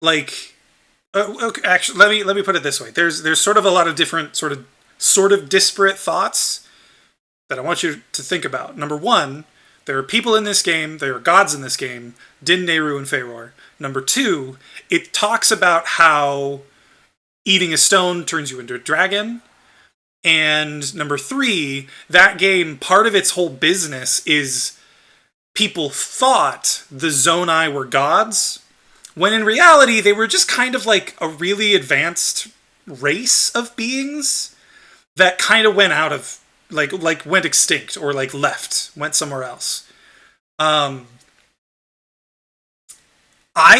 like, okay, actually, let me put it this way. There's sort of a lot of different sort of disparate thoughts that I want you to think about. Number one, there are people in this game, there are gods in this game, Din, Nehru, and Feyror. Number two, it talks about how eating a stone turns you into a dragon. And number three, that game, part of its whole business is people thought the Zonai were gods, when in reality they were just kind of like a really advanced race of beings that kind of went out of, like went extinct or like went somewhere else. I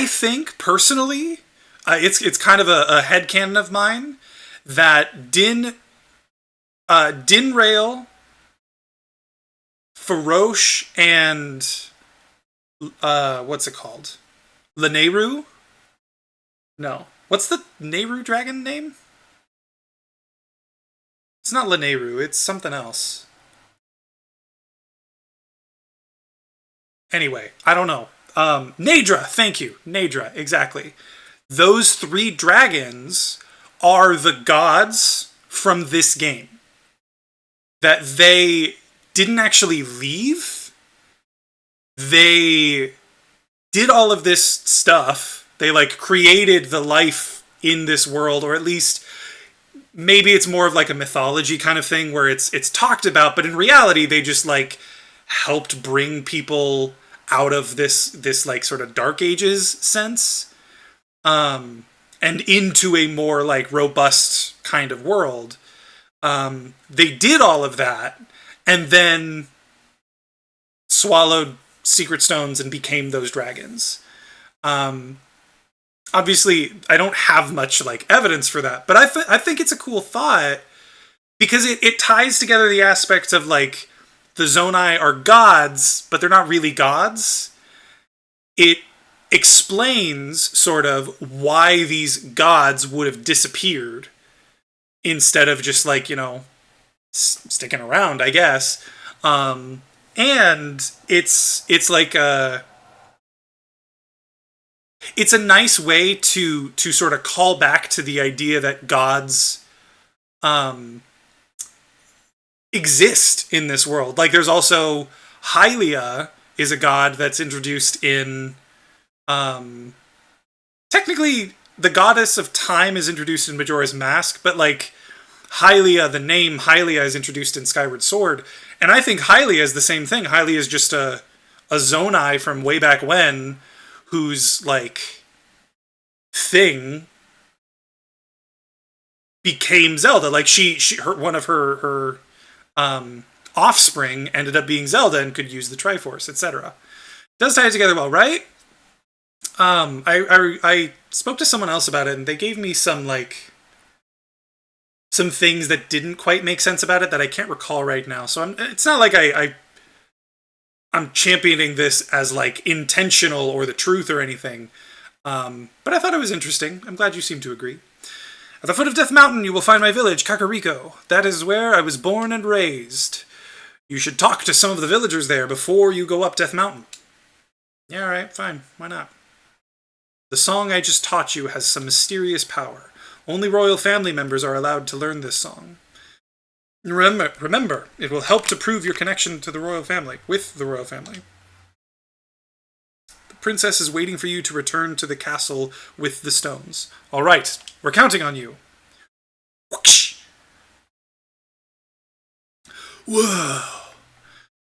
think personally, it's kind of a headcanon of mine that Dinrail, Farosh, and what's it called? Lanayru? No. What's the Nehru dragon name? It's not Lanayru, it's something else. Anyway, I don't know. Nadra, thank you. Nadra, exactly. Those three dragons are the gods from this game. That they didn't actually leave. They did all of this stuff. They like created the life in this world, or at least maybe it's more of like a mythology kind of thing where it's talked about, but in reality they just like helped bring people out of this like sort of dark ages sense, and into a more like robust kind of world. They did all of that and then swallowed secret stones and became those dragons. Obviously I don't have much like evidence for that, but I think it's a cool thought because it ties together the aspects of like the Zonai are gods, but they're not really gods. It explains sort of why these gods would have disappeared instead of just like, sticking around, I guess. And it's like it's a nice way to sort of call back to the idea that gods exist in this world. Like there's also Hylia is a god that's introduced in technically the goddess of time is introduced in Majora's Mask, but like Hylia, the name Hylia is introduced in Skyward Sword, and I think Hylia is the same thing. Hylia is just a Zonai from way back when, whose like thing became Zelda. Like one of her offspring ended up being Zelda and could use the Triforce, etc. Does tie it together well, right? I spoke to someone else about it, and they gave me some things that didn't quite make sense about it that I can't recall right now. So it's not like I I'm championing this as like intentional or the truth or anything. But I thought it was interesting. I'm glad you seem to agree. At the foot of Death Mountain, you will find my village, Kakariko. That is where I was born and raised. You should talk to some of the villagers there before you go up Death Mountain. Yeah, alright, fine. Why not? The song I just taught you has some mysterious power. Only royal family members are allowed to learn this song. Remember, it will help to prove your connection to the royal family, with the royal family. The princess is waiting for you to return to the castle with the stones. All right, we're counting on you. Whoosh. Whoa.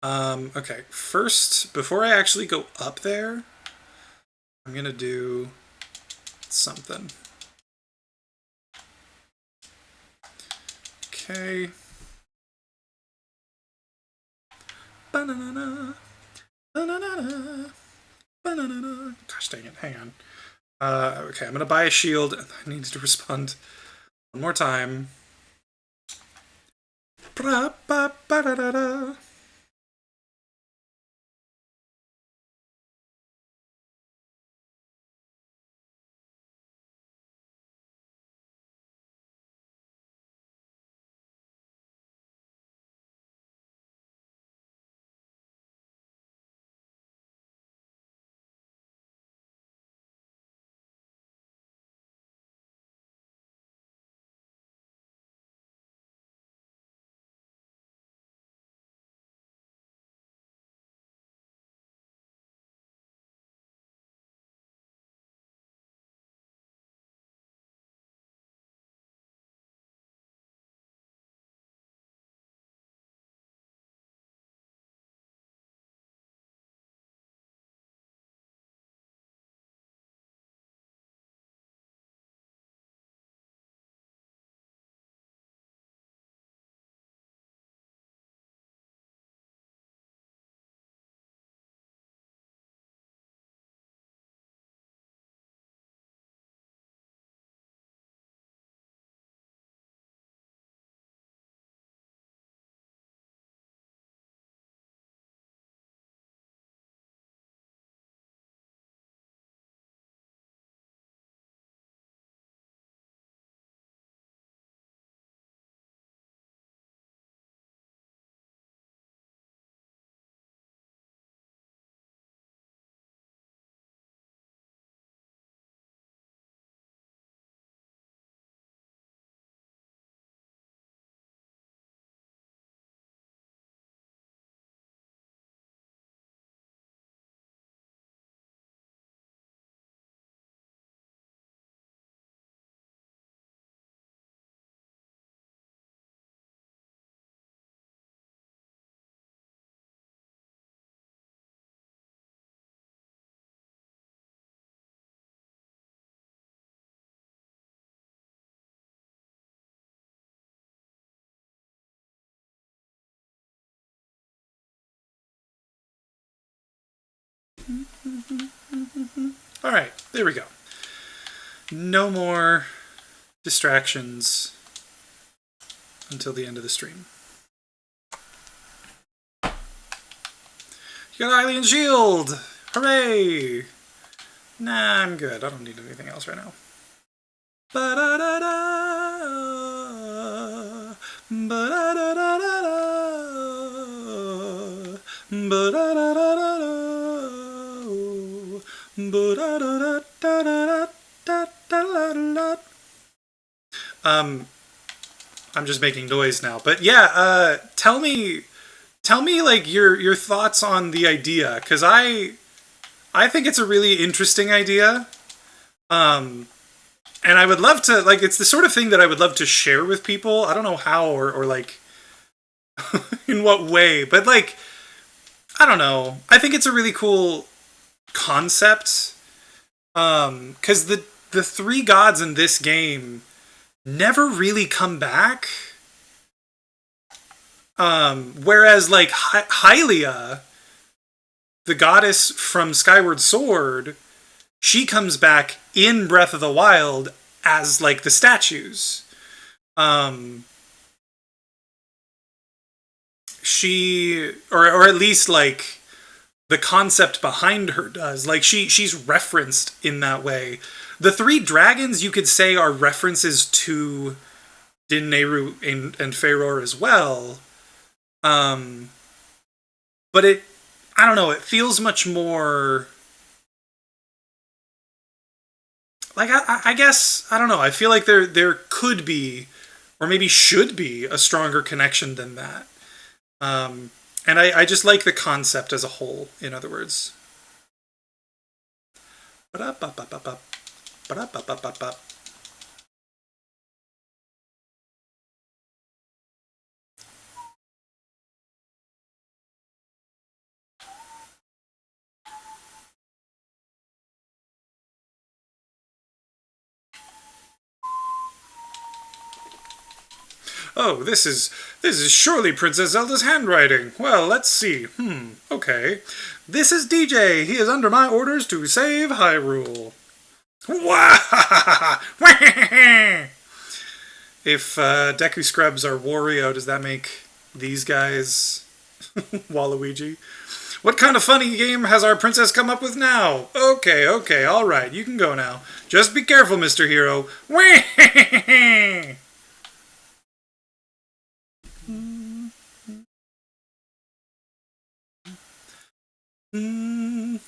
Okay, first, before I actually go up there, I'm gonna do something. Okay. Banana. Banana. Banana. Gosh dang it, hang on. Okay, I'm gonna buy a shield, and I need to respond one more time. Ba-da-da-da. All right, there we go. No more distractions until the end of the stream. You got Hylian Shield! Hooray! Nah, I'm good. I don't need anything else right now. Ba-da-da-da. Ba-da-da-da-da. Ba-da-da-da-da. I'm just making noise now, but yeah, tell me like your thoughts on the idea, because I think it's a really interesting idea, and I would love to, like, it's the sort of thing that I would love to share with people. I don't know how or like in what way, but like, I don't know. I think it's a really cool concept, because the three gods in this game never really come back, whereas like Hylia, the goddess from Skyward Sword, she comes back in Breath of the Wild as like the statues. She or at least like the concept behind her does. Like she's referenced in that way. The three dragons you could say are references to Din Nehru and Feror as well. But I don't know, it feels much more like I guess I don't know. I feel like there could be, or maybe should be, a stronger connection than that. And I just like the concept as a whole. In other words. Oh, this is surely Princess Zelda's handwriting. Well, let's see. Okay. This is DJ. He is under my orders to save Hyrule. Wah! If Deku Scrubs are Wario, does that make these guys Waluigi? What kind of funny game has our princess come up with now? Okay, alright, you can go now. Just be careful, Mr. Hero.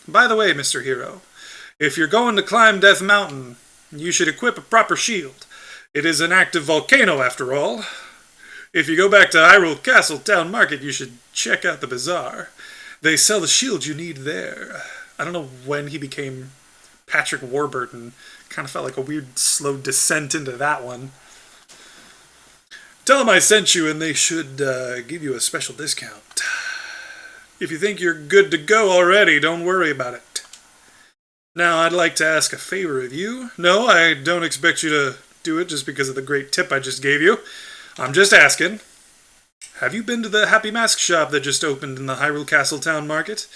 By the way, Mr. Hero, if you're going to climb Death Mountain, you should equip a proper shield. It is an active volcano, after all. If you go back to Hyrule Castle Town Market, you should check out the bazaar. They sell the shield you need there. I don't know when he became Patrick Warburton. Kind of felt like a weird, slow descent into that one. Tell them I sent you and they should give you a special discount. If you think you're good to go already, don't worry about it. Now, I'd like to ask a favor of you. No, I don't expect you to do it just because of the great tip I just gave you. I'm just asking. Have you been to the Happy Mask shop that just opened in the Hyrule Castle Town Market?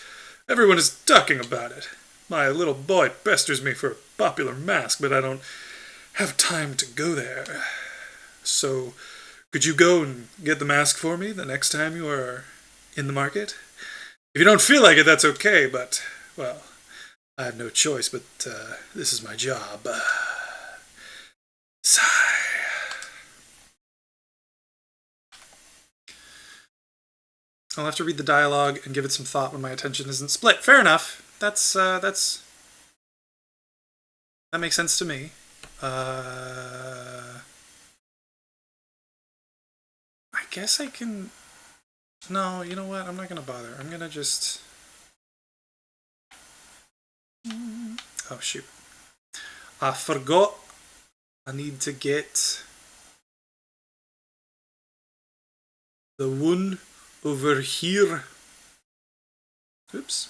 Everyone is talking about it. My little boy pesters me for a popular mask, but I don't have time to go there. So, could you go and get the mask for me the next time you are in the market? If you don't feel like it, that's okay, but, well, I have no choice, but this is my job. Sigh. I'll have to read the dialogue and give it some thought when my attention isn't split. Fair enough. That makes sense to me. I guess I can... No, you know what? I'm not going to bother. I'm going to just... Oh, shoot. I forgot. I need to get the one over here. Oops.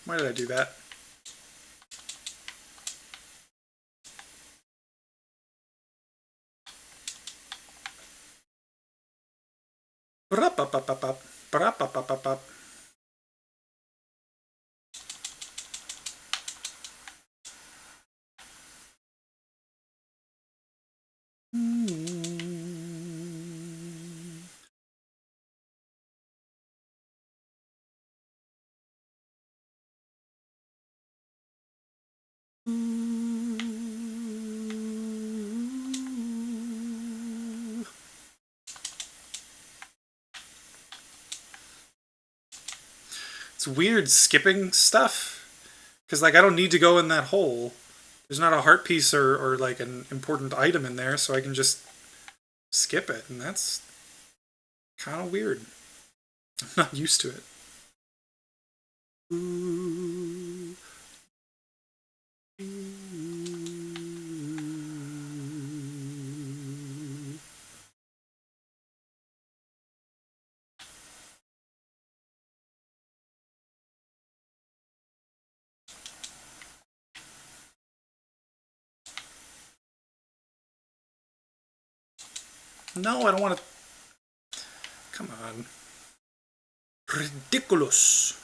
Why did I do that? It's weird skipping stuff. Because, like, I don't need to go in that hole. There's not a heart piece or like, an important item in there, so I can just skip it. And that's kind of weird. I'm not used to it. No, I don't want to... Come on. Ridiculous.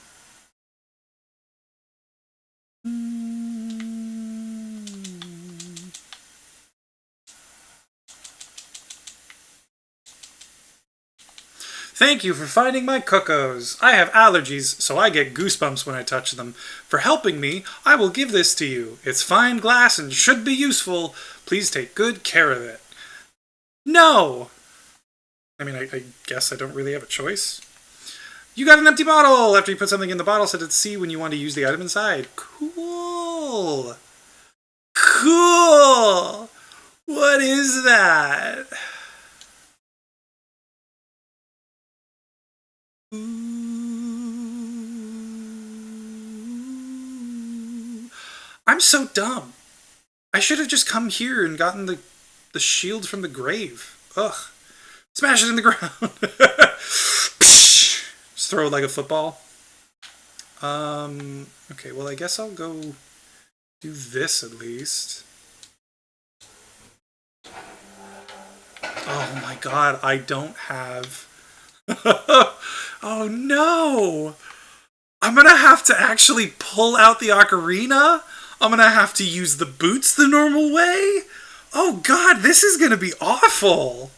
Thank you for finding my cuckoos. I have allergies, so I get goosebumps when I touch them. For helping me, I will give this to you. It's fine glass and should be useful. Please take good care of it. No! I mean, I guess I don't really have a choice. You got an empty bottle! After you put something in the bottle, set it to C when you want to use the item inside. Cool! Cool! What is that? I'm so dumb. I should have just come here and gotten the shield from the grave. Ugh. Smash it in the ground. Just throw it like a football. Okay, well, I guess I'll go do this at least. Oh my god, I don't have... Oh no! I'm gonna have to actually pull out the ocarina? I'm gonna have to use the boots the normal way? Oh god, this is gonna be awful!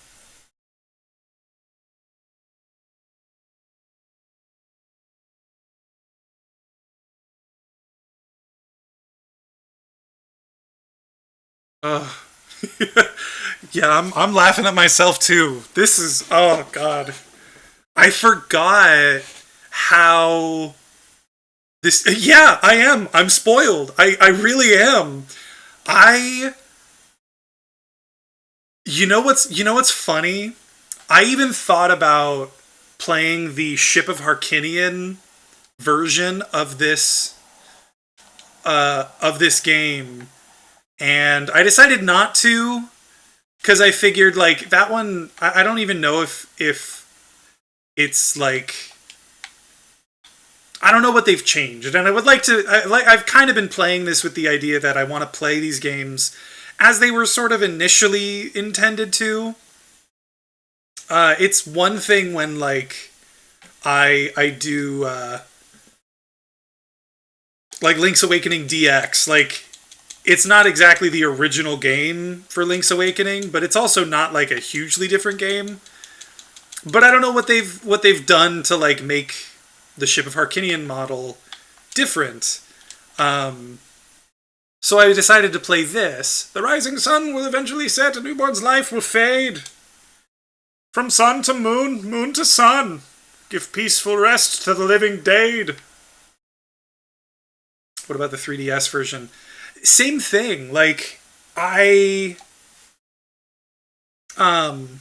Ugh. Yeah, I'm laughing at myself too. This is... Oh god. I forgot how... This... Yeah, I am. I'm spoiled. I really am. I... You know what's funny? I even thought about playing the Ship of Harkinian version of this game, and I decided not to because I figured like that one. I don't even know if it's like, I don't know what they've changed, and I would like to. I've kind of been playing this with the idea that I want to play these games as they were sort of initially intended to. It's one thing when like I do like Link's Awakening DX. Like it's not exactly the original game for Link's Awakening, but it's also not like a hugely different game. But I don't know what they've done to like make the Ship of Harkinian model different. So I decided to play this. The rising sun will eventually set, a newborn's life will fade. From sun to moon, moon to sun. Give peaceful rest to the living Dade. What about the 3DS version? Same thing. Like, I don't...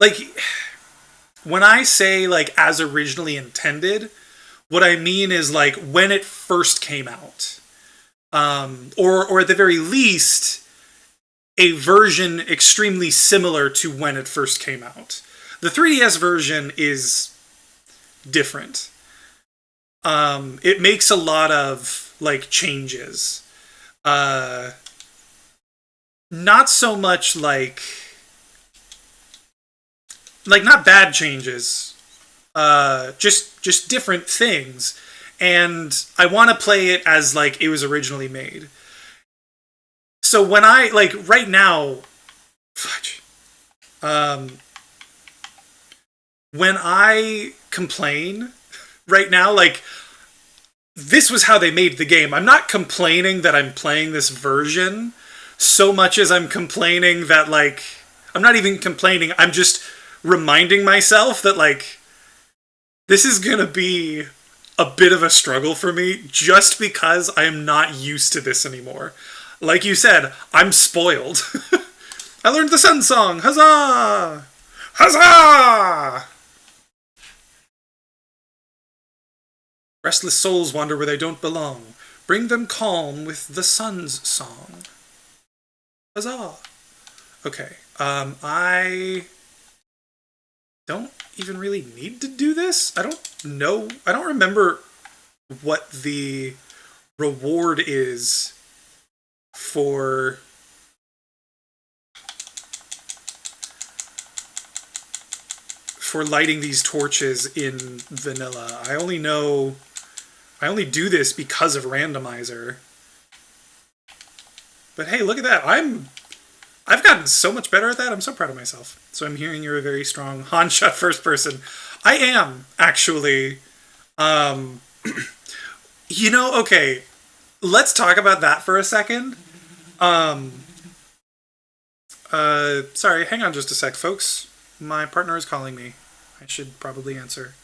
Like, when I say, like, as originally intended, what I mean is, like, when it first came out. Or at the very least, a version extremely similar to when it first came out. The 3DS version is different. It makes a lot of, like, changes. Not so much, like, not bad changes. Just different things. And I want to play it as, like, it was originally made. So when I, like, right now... Fudge. When I complain, right now, like, this was how they made the game. I'm not complaining that I'm playing this version so much as I'm complaining that, like... I'm not even complaining, I'm just reminding myself that, like, this is gonna be a bit of a struggle for me just because I am not used to this anymore. Like you said, I'm spoiled. I learned the Sun Song! Huzzah! Huzzah! Restless souls wander where they don't belong. Bring them calm with the Sun's Song. Huzzah! Okay, I don't even really need to do this. I don't know. I don't remember what the reward is for lighting these torches in vanilla. I only do this because of randomizer. But hey, look at that. I'm I've gotten so much better at that. I'm so proud of myself. So I'm hearing you're a very strong Han shot first person. I am, actually. Um, okay, let's talk about that for a second. Um, sorry, hang on just a sec, folks. My partner is calling me. I should probably answer.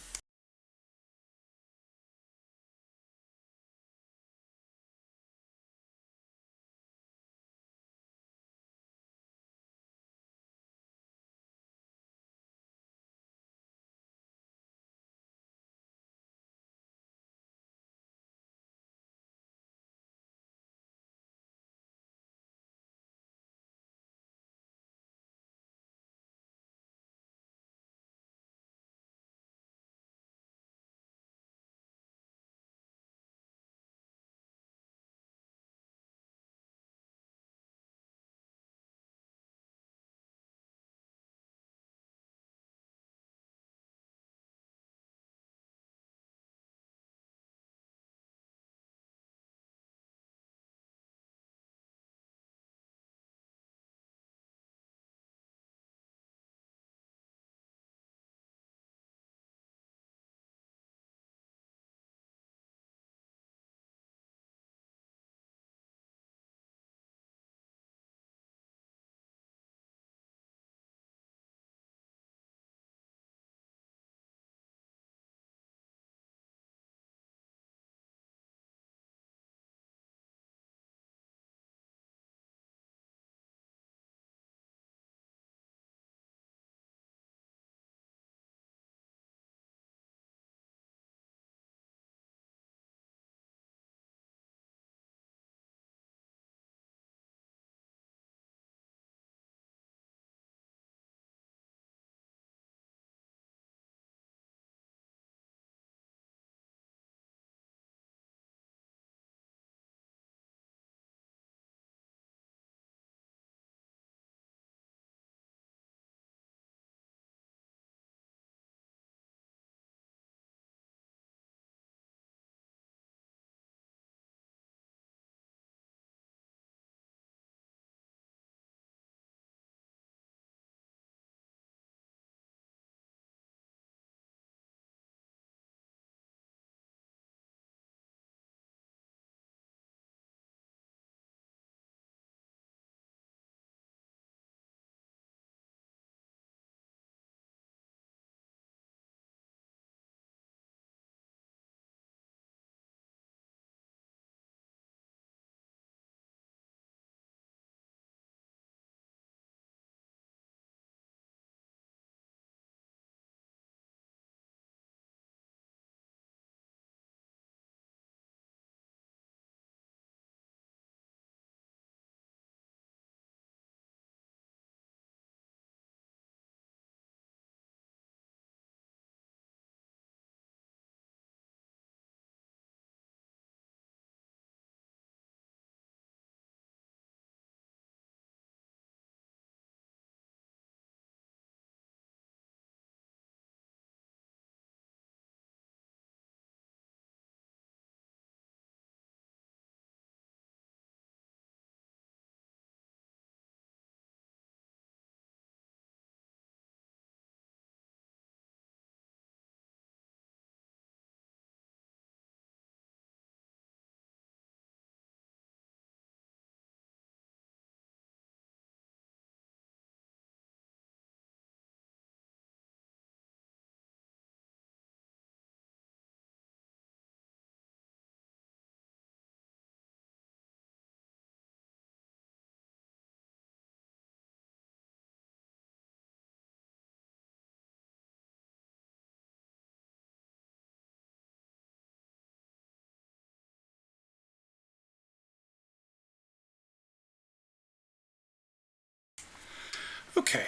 Okay.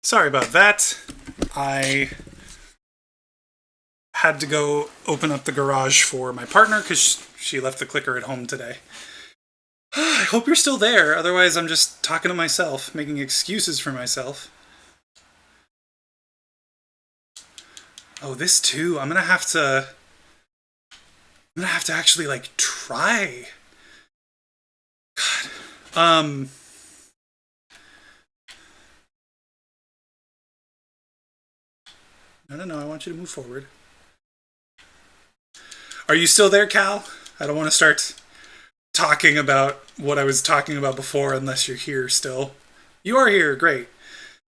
Sorry about that. I had to go open up the garage for my partner because she left the clicker at home today. I hope you're still there. Otherwise, I'm just talking to myself, making excuses for myself. Oh, this too. I'm gonna have to actually like try. God. No, no, no. I want you to move forward. Are you still there, Cal? I don't want to start talking about what I was talking about before unless you're here still. You are here. Great.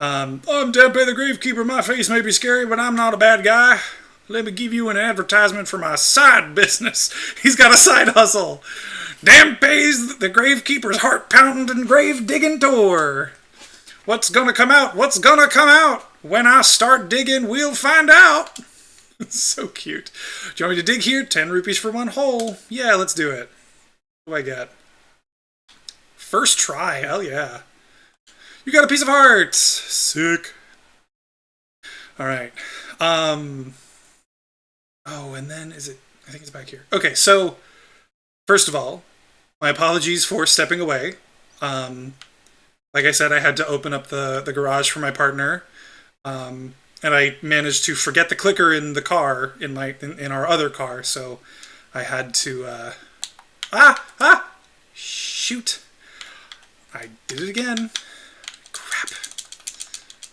I'm Tempe the Gravekeeper. My face may be scary, but I'm not a bad guy. Let me give you an advertisement for my side business. He's got a side hustle. Tempe's the Gravekeeper's heart pounding grave digging tour. What's gonna come out? What's gonna come out? When I start digging, we'll find out. It's so cute. Do you want me to dig here? 10 rupees for one hole. Yeah, let's do it. What do I get? First try. Hell yeah. You got a piece of heart. Sick. All right. Oh, and then is it? I think it's back here. Okay, so first of all, my apologies for stepping away. Like I said, I had to open up the garage for my partner, and I managed to forget the clicker in the car in our other car, so I had to shoot. I did it again. Crap.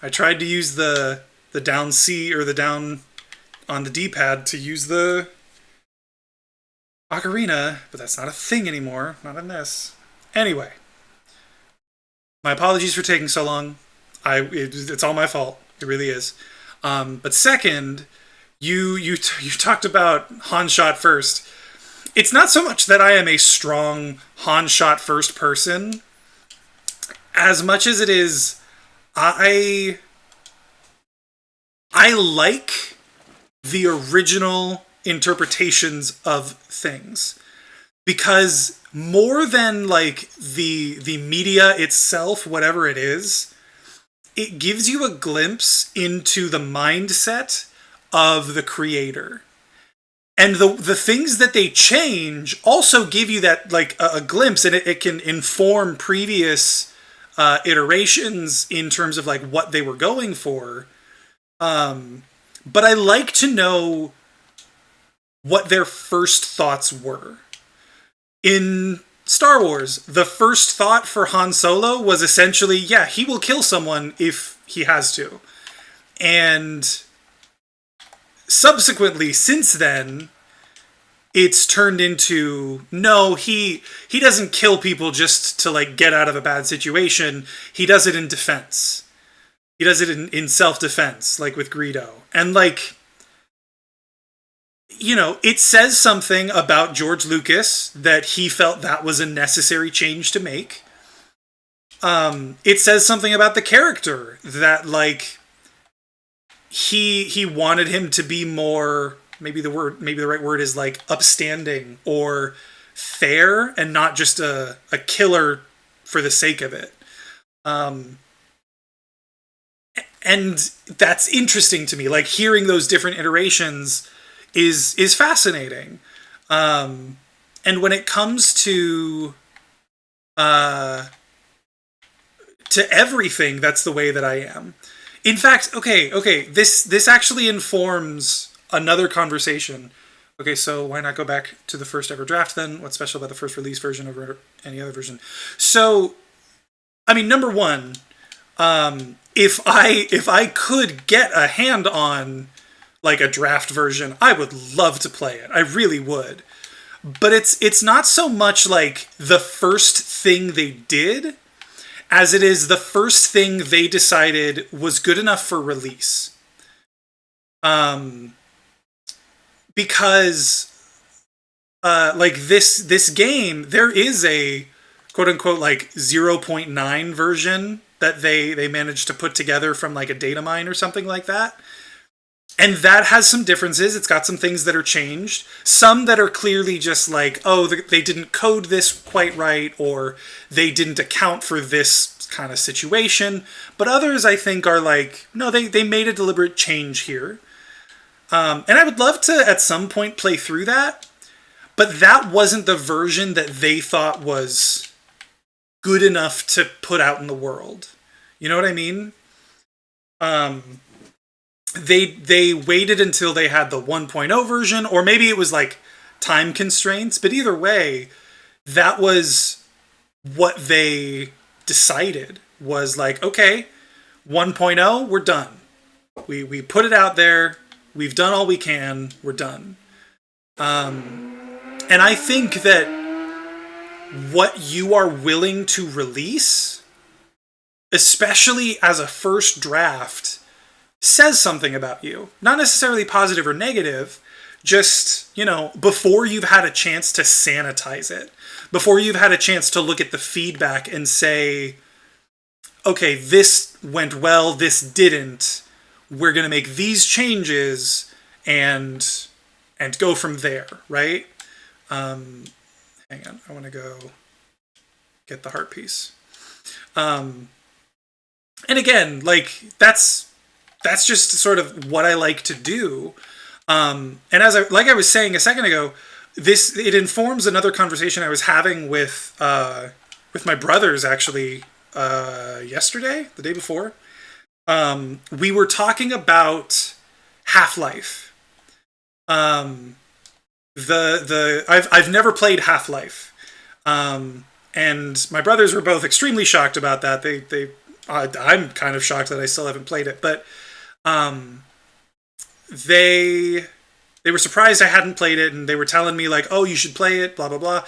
I tried to use the down C or the down on the D-pad to use the Ocarina, but that's not a thing anymore. Not in this. Anyway, my apologies for taking so long. It's all my fault. It really is. But second, you talked about Han shot first. It's not so much that I am a strong Han shot first person, as much as it is I like the original interpretations of things, because more than like the media itself, whatever it is, it gives you a glimpse into the mindset of the creator. And the things that they change also give you that like a glimpse, and it can inform previous iterations in terms of like what they were going for. But I like to know what their first thoughts were. In Star Wars, the first thought for Han Solo was essentially, yeah, he will kill someone if he has to. And subsequently, since then, it's turned into, no, he doesn't kill people just to like get out of a bad situation. He does it in defense. He does it in self-defense, like with Greedo. And like, you know, it says something about George Lucas that he felt that was a necessary change to make. It says something about the character that like he wanted him to be more, maybe the right word is like upstanding or fair and not just a killer for the sake of it. And that's interesting to me. Like hearing those different iterations is fascinating. And when it comes to everything, that's the way that I am. In fact, okay, this actually informs another conversation. Okay, so why not go back to the first ever draft then? What's special about the first release version over any other version? So, I mean, number one, if I could get a hand on like a draft version, I would love to play it. I really would. But it's not so much like the first thing they did as it is the first thing they decided was good enough for release. Because like this game, there is a quote unquote like 0.9 version that they managed to put together from like a data mine or something like that. And that has some differences. It's got some things that are changed. Some that are clearly just like, oh, they didn't code this quite right, or they didn't account for this kind of situation. But others, I think, are like, no, they made a deliberate change here. And I would love to, at some point, play through that. But that wasn't the version that they thought was good enough to put out in the world. You know what I mean? They waited until they had the 1.0 version, or maybe it was like time constraints, but either way, that was what they decided was like, okay, 1.0, we're done. We put it out there. We've done all we can. We're done. And I think that what you are willing to release, especially as a first draft, says something about you. Not necessarily positive or negative, just, before you've had a chance to sanitize it, before you've had a chance to look at the feedback and say, okay, this went well, this didn't. We're going to make these changes and go from there, right? Hang on, I want to go get the heart piece. And again, like that's just sort of what I like to do. And as I was saying a second ago, it informs another conversation I was having with my brothers actually yesterday, the day before. We were talking about Half-Life. I've never played Half-Life, and my brothers were both extremely shocked about that. I'm kind of shocked that I still haven't played it, but they were surprised I hadn't played it, and they were telling me like, "Oh, you should play it." Blah blah blah.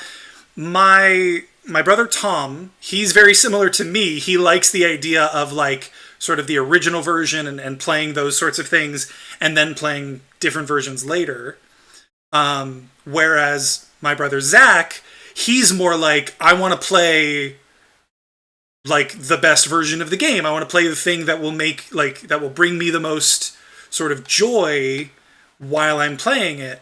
My brother Tom, he's very similar to me. He likes the idea of like sort of the original version and playing those sorts of things, and then playing different versions later. Whereas my brother Zach, he's more like, I want to play like the best version of the game. I want to play the thing that will bring me the most sort of joy while I'm playing it.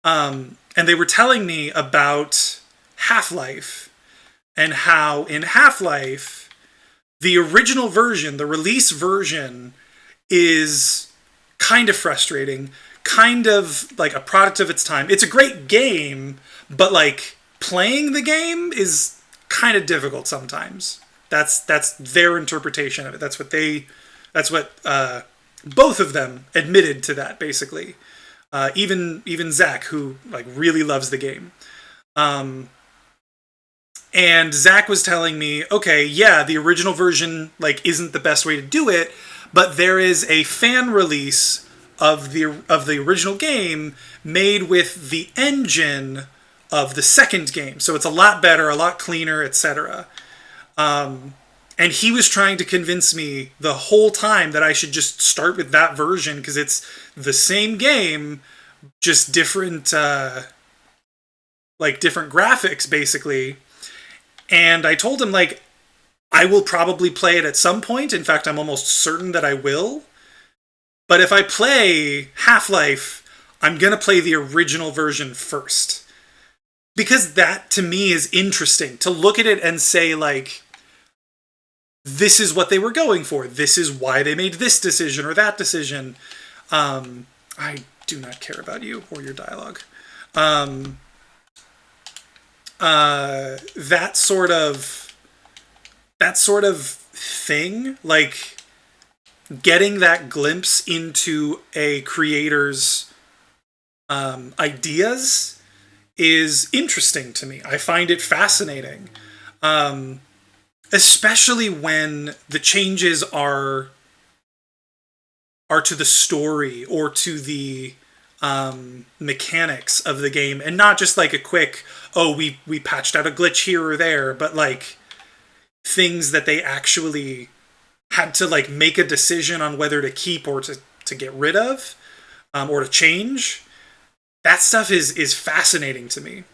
And they were telling me about Half-Life and how in Half-Life, the original version, the release version, is kind of frustrating, kind of like a product of its time. It's a great game, but like playing the game is kind of difficult sometimes. That's their interpretation of it. That's what both of them admitted to that, basically. Even Zach, who like really loves the game. And Zach was telling me, okay, yeah, the original version like isn't the best way to do it, but there is a fan release of the original game made with the engine of the second game. So it's a lot better, a lot cleaner, etc. And he was trying to convince me the whole time that I should just start with that version because it's the same game, just different different graphics, basically. And I told him, like, I will probably play it at some point. In fact, I'm almost certain that I will. But if I play Half-Life, I'm going to play the original version first. Because that, to me, is interesting. To look at it and say, like, this is what they were going for. This is why they made this decision or that decision. I do not care about you or your dialogue. That sort of thing, like getting that glimpse into a creator's ideas is interesting to me. I find it fascinating. Especially when the changes are to the story or to the mechanics of the game, and not just like a quick, oh, we patched out a glitch here or there, but like things that they actually had to like make a decision on whether to keep or to get rid of, or to change. That stuff is fascinating to me.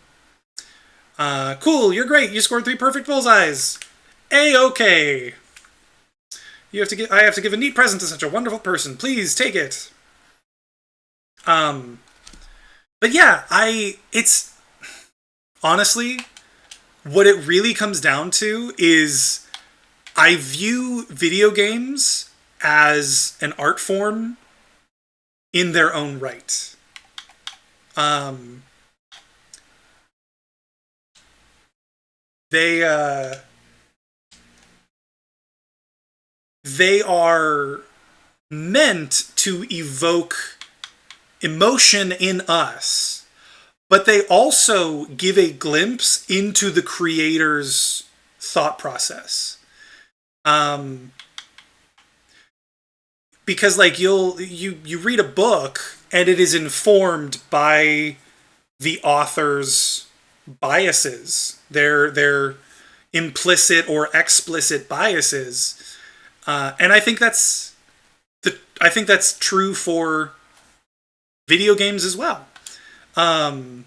Cool, you're great. You scored 3 perfect bullseyes. A-okay. I have to give a neat present to such a wonderful person. Please take it. But yeah, it's honestly what it really comes down to is I view video games as an art form in their own right. They are meant to evoke emotion in us, but they also give a glimpse into the creator's thought process. because like you read a book and it is informed by the author's biases, their implicit or explicit biases, and I think that's true for video games as well. I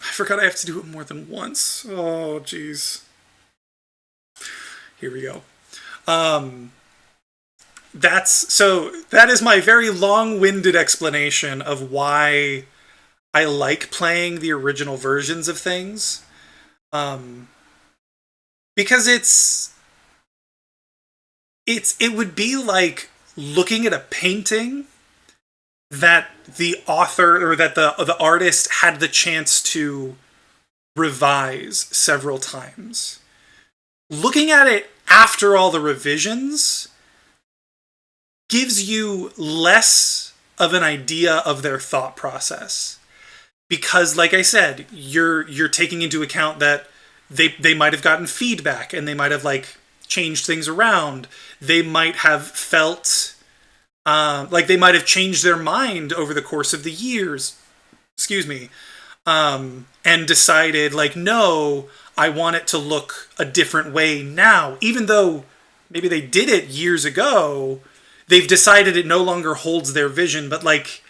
forgot I have to do it more than once. Oh, jeez. Here we go. That is my very long-winded explanation of why I like playing the original versions of things. Because it would be like looking at a painting that the author or that the artist had the chance to revise several times. Looking at it after all the revisions gives you less of an idea of their thought process. Because, like I said, you're taking into account that they might have gotten feedback and they might have like changed things around. They might have felt like they might have changed their mind over the course of the years. Excuse me. And decided like, no, I want it to look a different way now. Even though maybe they did it years ago, they've decided it no longer holds their vision, but like,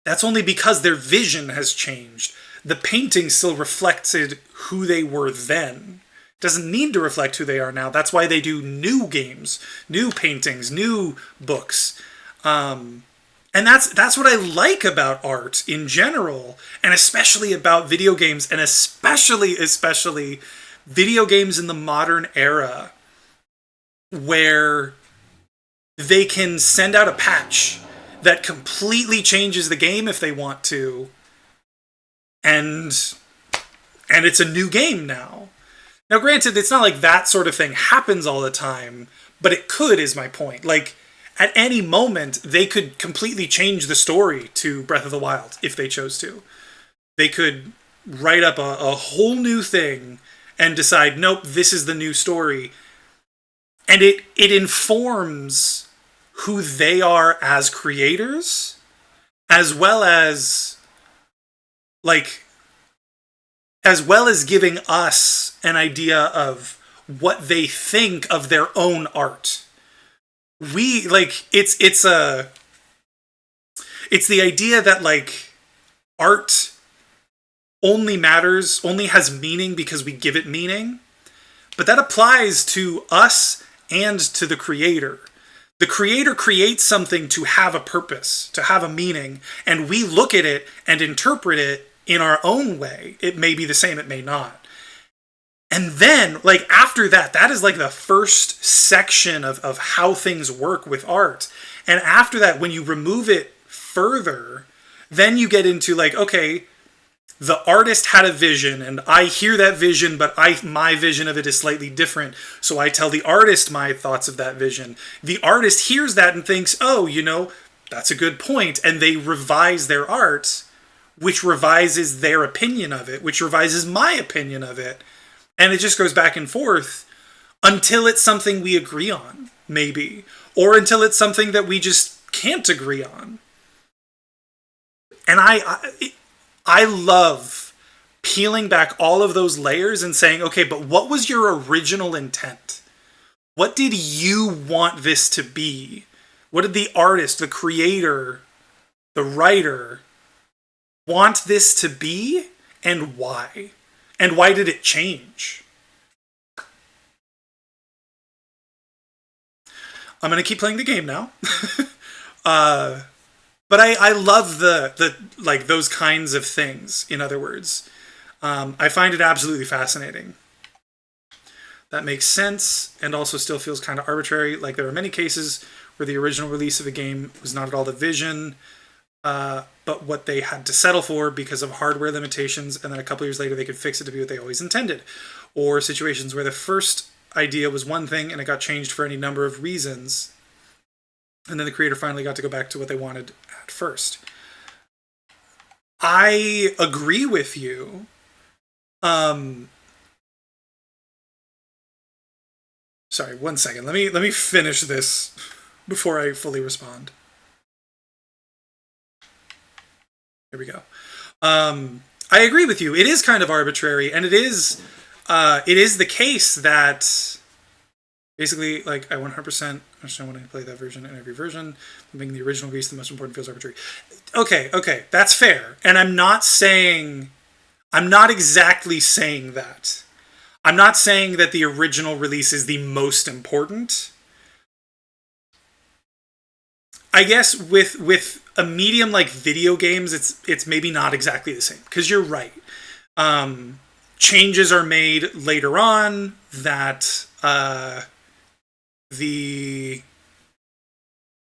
that's only because their vision has changed. The painting still reflected who they were then. It doesn't need to reflect who they are now. That's why they do new games, new paintings, new books. And that's what I like about art in general, and especially about video games, and especially video games in the modern era, where they can send out a patch that completely changes the game if they want to, and it's a new game now. Now, granted, it's not like that sort of thing happens all the time, but it could, is my point. Like, at any moment, they could completely change the story to Breath of the Wild if they chose to. They could write up a whole new thing and decide, nope, this is the new story. And it informs who they are as creators, as well as giving us an idea of what they think of their own art. It's the idea that like art only has meaning because we give it meaning, but that applies to us and to the creator. The creator creates something to have a purpose, to have a meaning, and we look at it and interpret it in our own way. It may be the same, it may not. And then, like, after that, that is like the first section of how things work with art. And after that, when you remove it further, then you get into like, okay, the artist had a vision, and I hear that vision, but my vision of it is slightly different. So I tell the artist my thoughts of that vision. The artist hears that and thinks, oh, that's a good point. And they revise their art, which revises their opinion of it, which revises my opinion of it. And it just goes back and forth until it's something we agree on, maybe. Or until it's something that we just can't agree on. And I love peeling back all of those layers and saying, okay, but what was your original intent? What did you want this to be? What did the artist, the creator, the writer want this to be, and why? And why did it change? I'm going to keep playing the game now. But I love the like those kinds of things, in other words. I find it absolutely fascinating. That makes sense, and also still feels kind of arbitrary. Like, there are many cases where the original release of a game was not at all the vision, but what they had to settle for because of hardware limitations, and then a couple years later they could fix it to be what they always intended. Or situations where the first idea was one thing and it got changed for any number of reasons, and then the creator finally got to go back to what they wanted at first. I agree with you. Sorry, one second. Let me finish this before I fully respond. There we go. I agree with you. It is kind of arbitrary, and it is the case that basically, like, I 100% understand when I play that version and every version, making the original Grease the most important feels arbitrary. Okay, that's fair, and I'm not exactly saying that. I'm not saying that the original release is the most important. I guess with a medium like video games, it's maybe not exactly the same because you're right. Um, Changes are made later on that the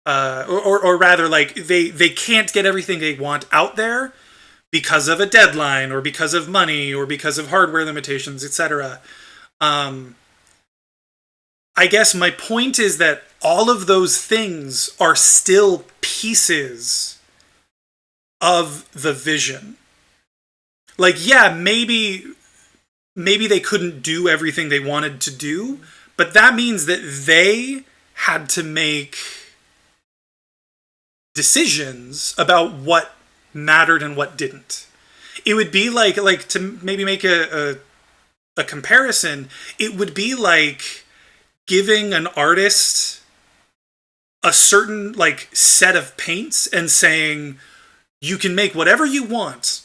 or rather like they can't get everything they want out there because of a deadline or because of money or because of hardware limitations, etc. Um, I guess my point is that all of those things are still pieces of the vision. Like, yeah, maybe they couldn't do everything they wanted to do, but that means that they had to make decisions about what mattered and what didn't. It would be like to maybe make a comparison, it would be like giving an artist a certain like set of paints and saying you can make whatever you want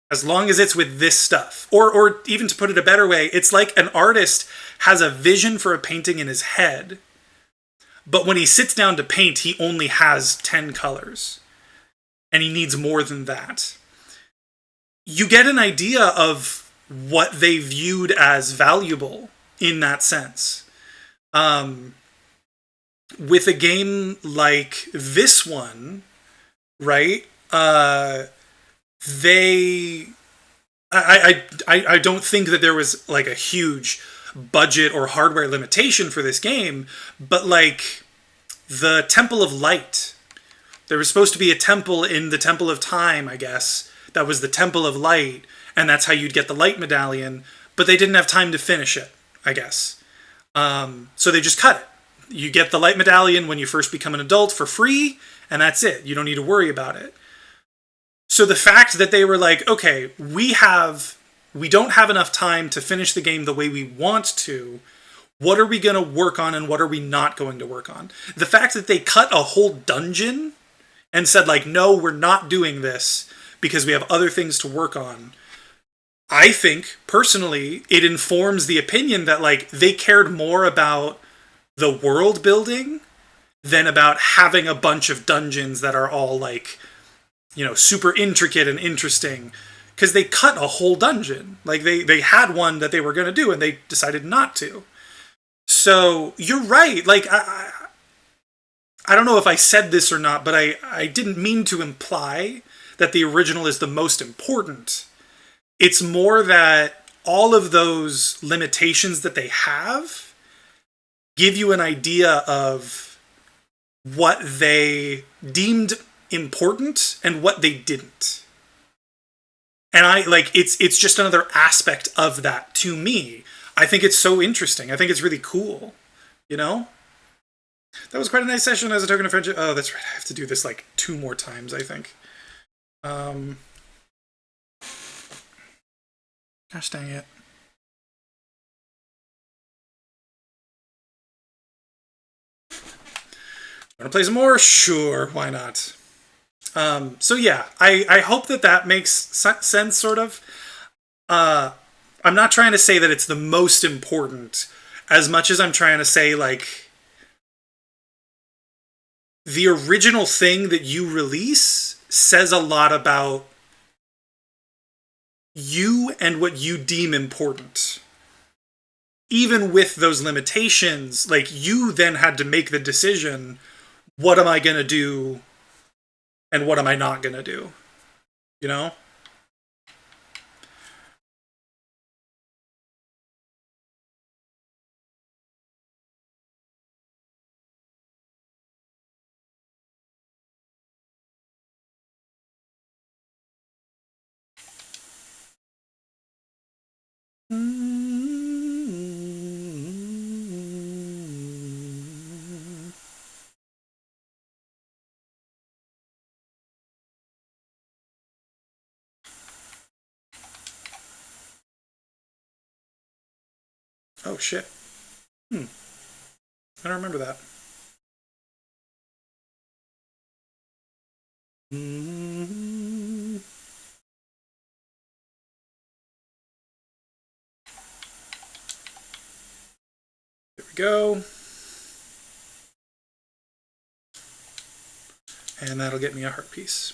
as long as it's with this stuff. Or even to put it a better way, it's like an artist has a vision for a painting in his head, but when he sits down to paint, he only has 10 colors and he needs more than that. You get an idea of what they viewed as valuable in that sense. Um, with a game like this one, right? They, I don't think that there was like a huge budget or hardware limitation for this game, but like the Temple of Light, there was supposed to be a temple in the Temple of Time, I guess, that was the Temple of Light, and that's how you'd get the Light Medallion, but they didn't have time to finish it, I guess. So they just cut it. You get the Light Medallion when you first become an adult for free, and that's it. You don't need to worry about it. So the fact that they were like, okay, we don't have enough time to finish the game the way we want to. What are we going to work on and what are we not going to work on? The fact that they cut a whole dungeon and said like, no, we're not doing this because we have other things to work on. I think personally, it informs the opinion that like they cared more about the world building than about having a bunch of dungeons that are all like, you know, super intricate and interesting, because they cut a whole dungeon. Like they had one that they were going to do and they decided not to. So you're right. Like I don't know if I said this or not, but I didn't mean to imply that the original is the most important. It's more that all of those limitations that they have give you an idea of what they deemed important and what they didn't. And I like it's just another aspect of that to me. I think it's so interesting. I think it's really cool. You know? That was quite a nice session as a token of friendship. Oh, that's right. I have to do this like 2 more times, I think. Um Gosh dang it. Want to play some more? Sure, why not? So yeah, I hope that that makes sense, sort of. I'm not trying to say that it's the most important, as much as I'm trying to say, like, the original thing that you release says a lot about you and what you deem important. Even with those limitations, like, you then had to make the decision, what am I going to do and what am I not going to do? You know? Oh shit. Hmm. I don't remember that. Mm-hmm. There we go. And that'll get me a heart piece.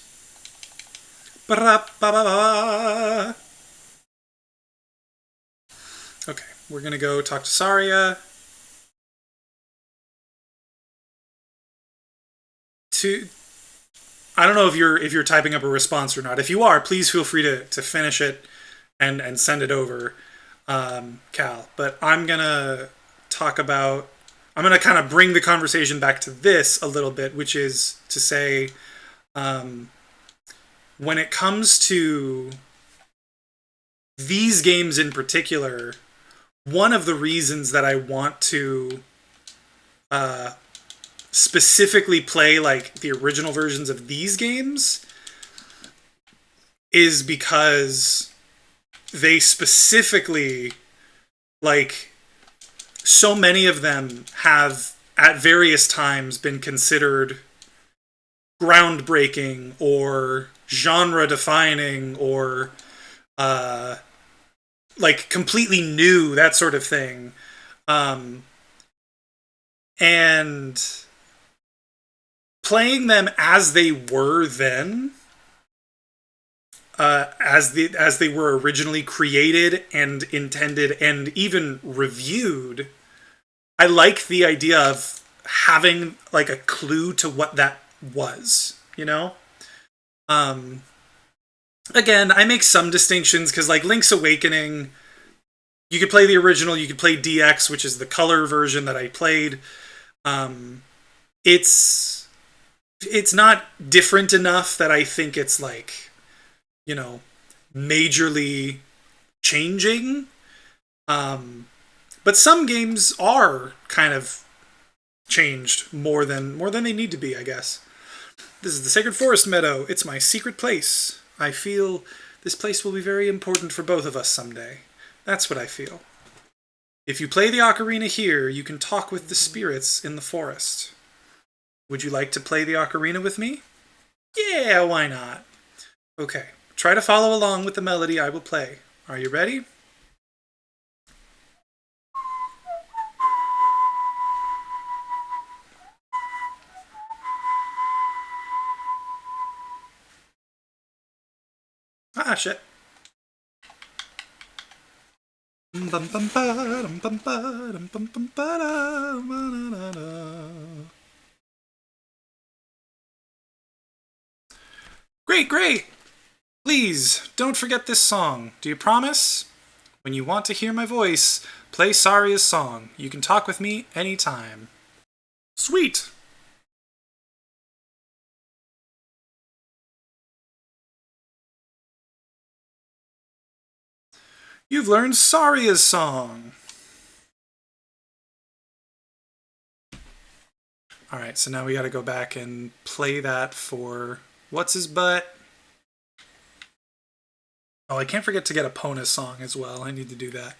Ba-da-ba-ba-ba. Okay, we're gonna go talk to Saria. To I don't know if you're typing up a response or not. If you are, please feel free to finish it and send it over, Cal. But I'm gonna kind of bring the conversation back to this a little bit, which is to say, um, when it comes to these games in particular, one of the reasons that I want to uh, specifically play like the original versions of these games is because they specifically, like, so many of them have at various times been considered groundbreaking or genre defining or uh, like completely new, that sort of thing. Um, and playing them as they were then, as they were originally created and intended and even reviewed, I like the idea of having like a clue to what that was, you know? Um, Again, I make some distinctions because like Link's Awakening, you could play the original, you could play DX, which is the color version that I played. Um, it's it's not different enough that I think it's like, you know, majorly changing. Um, but some games are kind of changed more than they need to be, I guess. This is the Sacred Forest Meadow. It's my secret place. I feel this place will be very important for both of us someday. That's what I feel. If you play the ocarina here, you can talk with the spirits in the forest. Would you like to play the ocarina with me? Yeah, why not? Okay, try to follow along with the melody I will play. Are you ready? Ah, shit. Great, great! Please, don't forget this song. Do you promise? When you want to hear my voice, play Saria's song. You can talk with me anytime. Sweet! You've learned Saria's song. Alright, so now we gotta go back and play that for what's his butt? Oh, I can't forget to get a Pona song as well. I need to do that.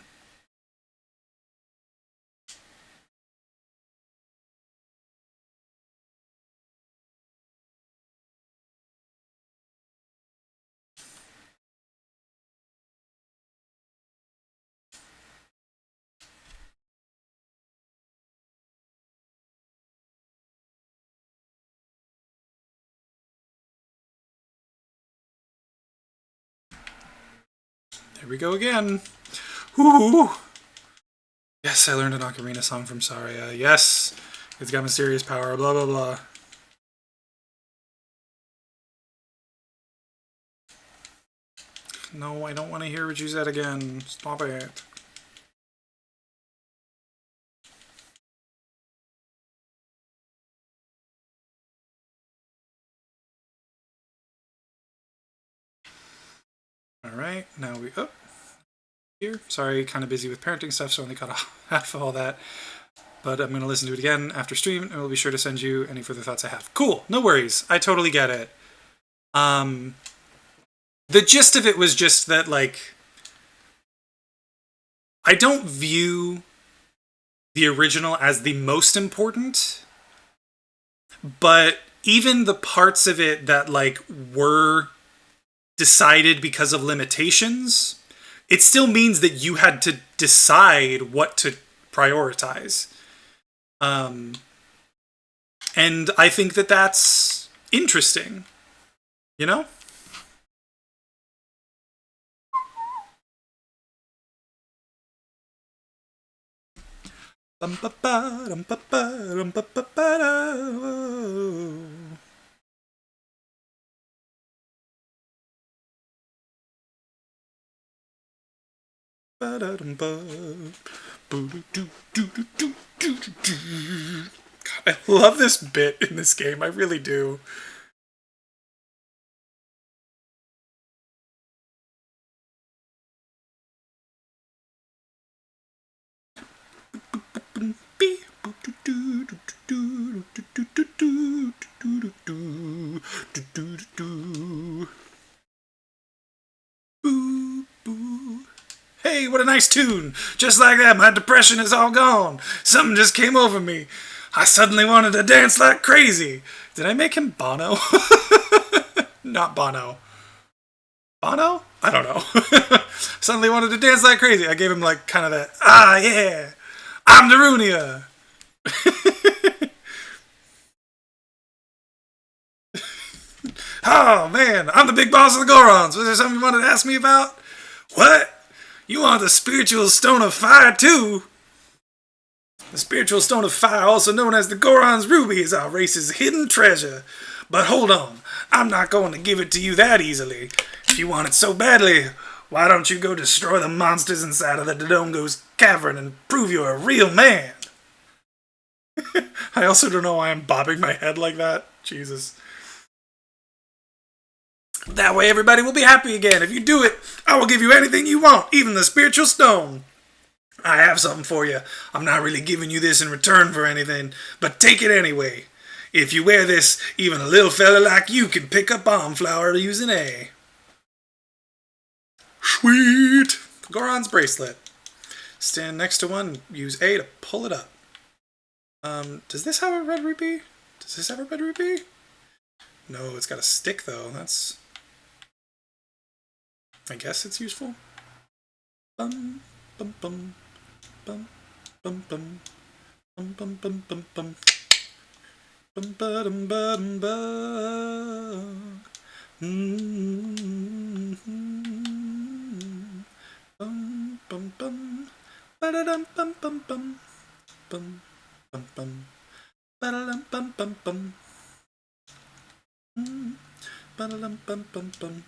There we go again. Woo! Yes, I learned an ocarina song from Saria. Yes, it's got mysterious power, blah blah blah. No, I don't want to hear what you said again. Stop it. Alright, now we... Oh, here. Sorry, kind of busy with parenting stuff, so I only cut off half of all that. But I'm going to listen to it again after stream, and we'll be sure to send you any further thoughts I have. Cool, no worries. I totally get it. The gist of it was just that, like, I don't view the original as the most important, but even the parts of it that like were decided because of limitations, it still means that you had to decide what to prioritize. Um, and I think that that's interesting, you know? Bum, ba, ba, dum, ba, ba, dum, ba, ba, ba, da. I love this bit in this game. I really do. Hey, what a nice tune. Just like that, my depression is all gone. Something just came over me. I suddenly wanted to dance like crazy. Did I make him Bono? Not Bono. Bono? I don't know. Suddenly wanted to dance like crazy. I gave him like kind of that, ah, yeah, I'm Darunia. Oh, man, I'm the big boss of the Gorons. Was there something you wanted to ask me about? What? You want the spiritual stone of fire, too? The spiritual stone of fire, also known as the Goron's ruby, is our race's hidden treasure. But hold on, I'm not going to give it to you that easily. If you want it so badly, why don't you go destroy the monsters inside of the Dodongo's cavern and prove you're a real man? I also don't know why I'm bobbing my head like that. Jesus. That way everybody will be happy again. If you do it, I will give you anything you want, even the spiritual stone. I have something for you. I'm not really giving you this in return for anything, but take it anyway. If you wear this, even a little fella like you can pick up bomb flour using A. Sweet! Goron's bracelet. Stand next to one, use A to pull it up. Does this have a red rupee? Does this have a red rupee? No, it's got a stick though. That's... I guess it's useful. Bum, bum, bum, bum, bum, bum, bum, bum, bum, bum, bum. Bum, ba, dum, ba, dum, ba. Bum, bum, bum. Ba-da-dum, bum, bum, bum. Bum, bum, bum. Ba-da-dum, bum, bum, bum. Ba-da-dum, bum, bum, bum.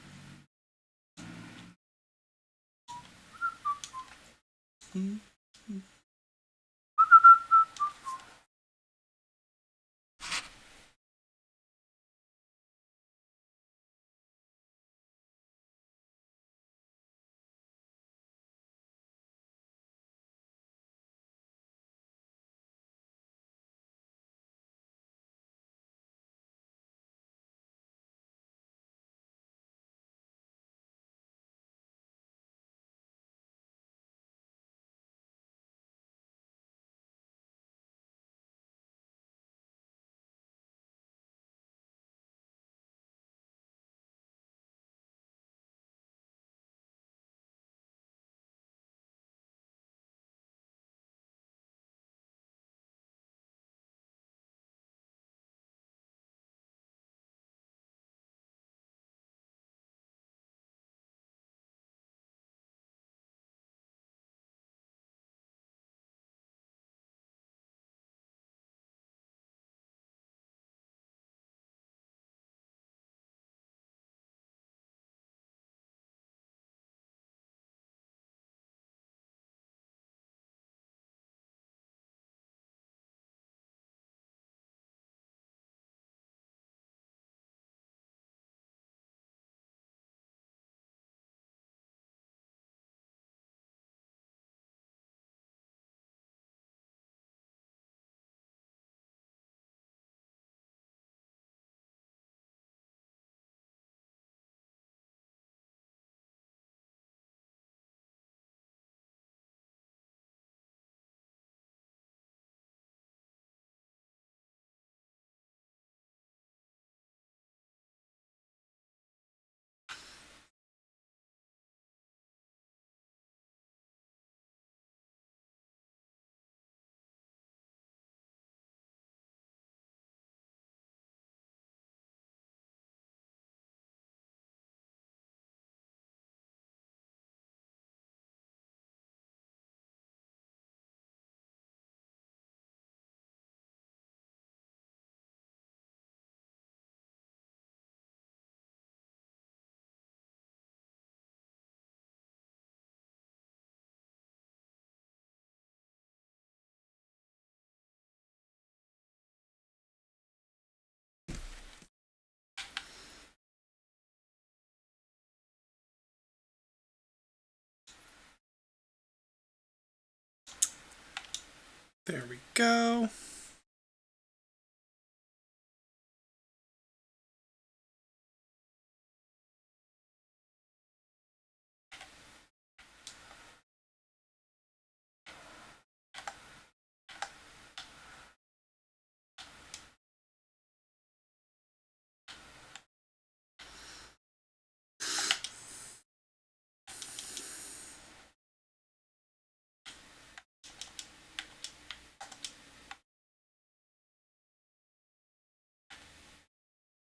There we go.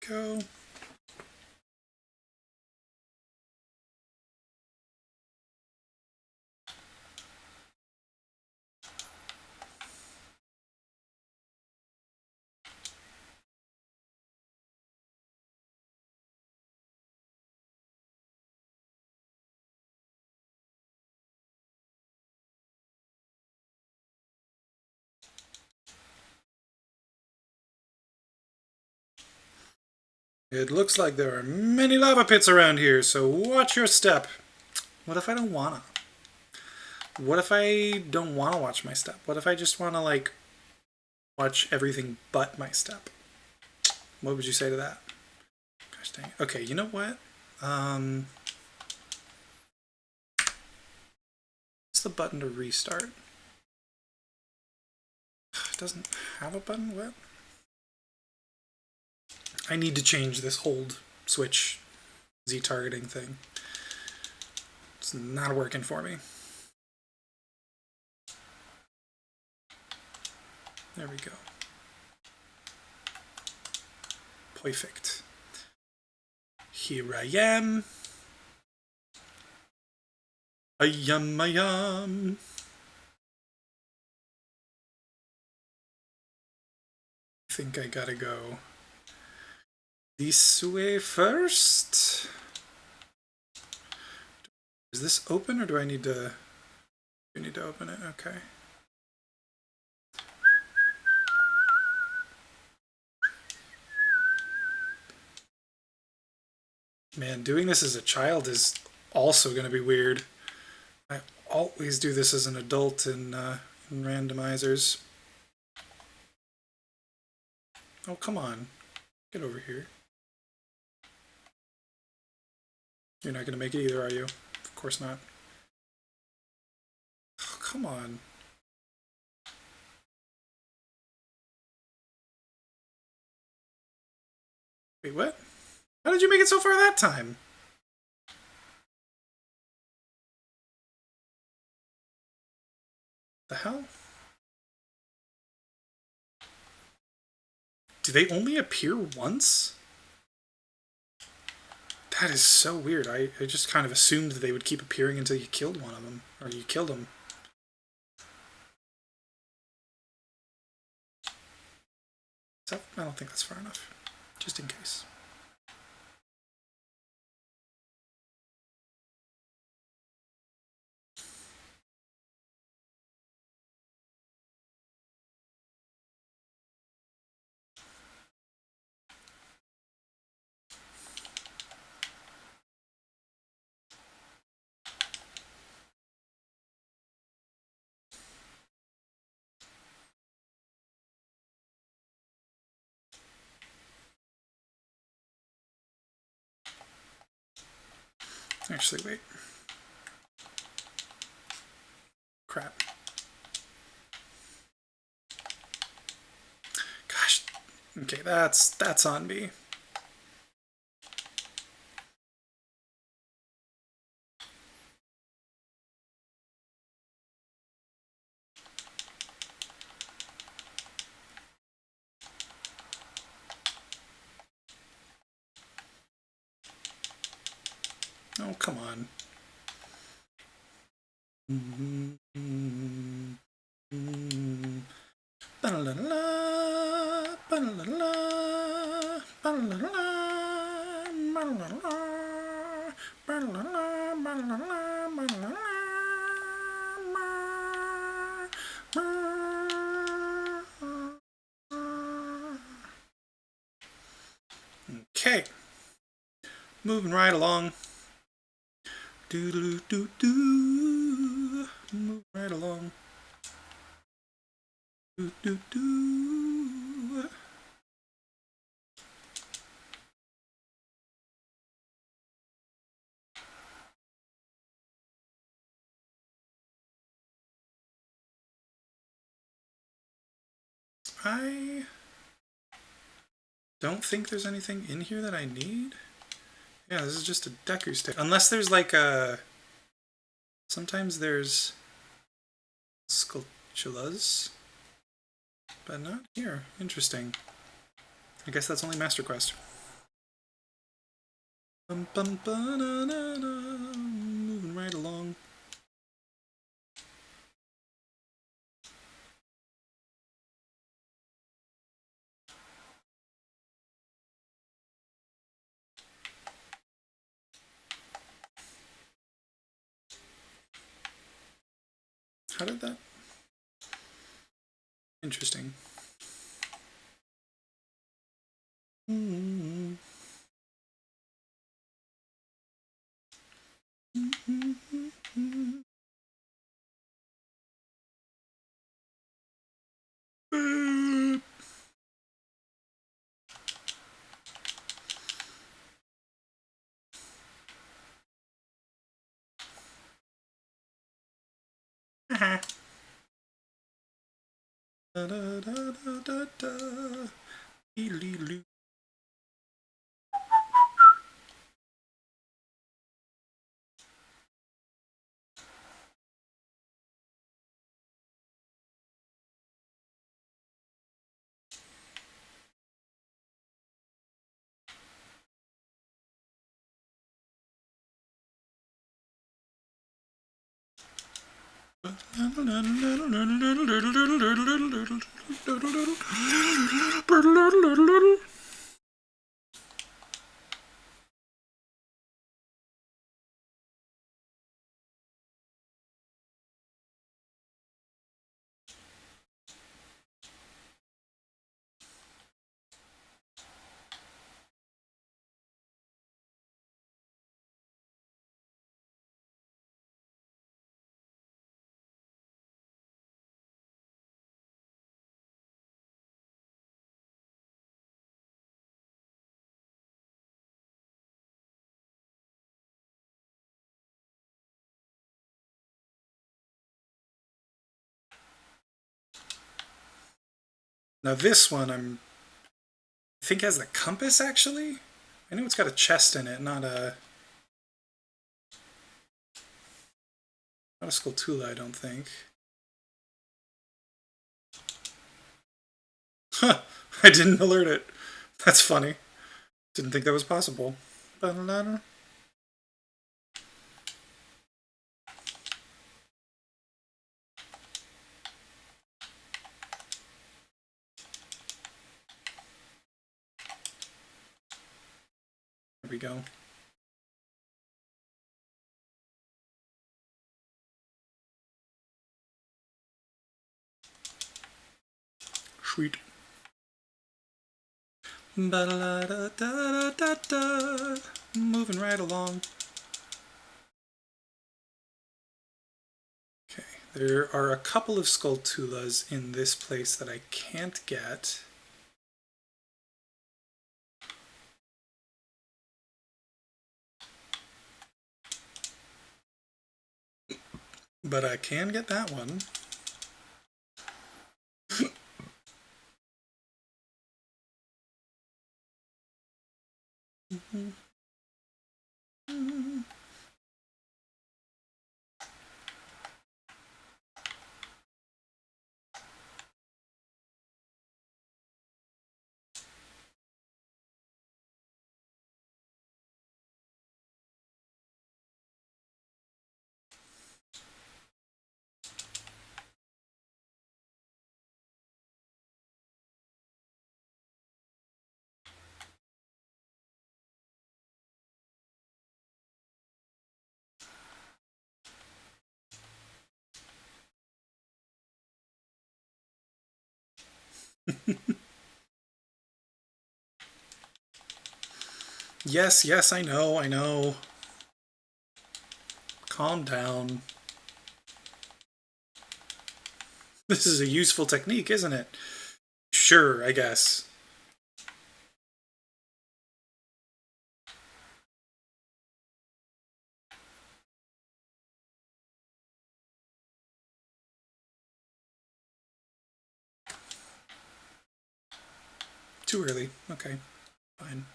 Go. It looks like there are many lava pits around here, so watch your step. What if I don't wanna? What if I don't wanna watch my step? What if I just wanna, like, watch everything but my step? What would you say to that? Gosh dang it. Okay, you know what? What's the button to restart? It doesn't have a button? What? I need to change this hold switch Z targeting thing. It's not working for me. There we go. Perfect. Here I am. I am. I think I gotta go this way first. Is this open or do I need to open it? Okay. Man, doing this as a child is also going to be weird. I always do this as an adult in randomizers. Oh, come on. Get over here. You're not going to make it either, are you? Of course not. Oh, come on. Wait, what? How did you make it so far that time? The hell? Do they only appear once? That is so weird. I just kind of assumed they would keep appearing until you killed one of them. Or you killed them. I don't think that's far enough. Just in case. Actually, wait. Crap. Gosh. Okay, that's on me. Oh, come on. Okay. Moving right along. Moving right along. Do, do, do. I don't think there's anything in here that I need. Yeah, this is just a Deku stick. Unless there's like a... Sometimes there's sculptulas, but not here. Interesting. I guess that's only Master Quest. Bum, bum, moving right along. How did that... Interesting. Da, da, da, da, da, da. Now this one I think has the compass actually. I know it's got a chest in it, not a Skulltula, I don't think. Huh, I didn't alert it. That's funny. Didn't think that was possible. Here we go. Sweet. Ba-da-da-da-da-da-da. Moving right along. Okay, there are a couple of Skulltulas in this place that I can't get. But I can get that one. Yes, yes, I know, I know. Calm down. This is a useful technique, isn't it? Sure, I guess. Too early. Okay, fine.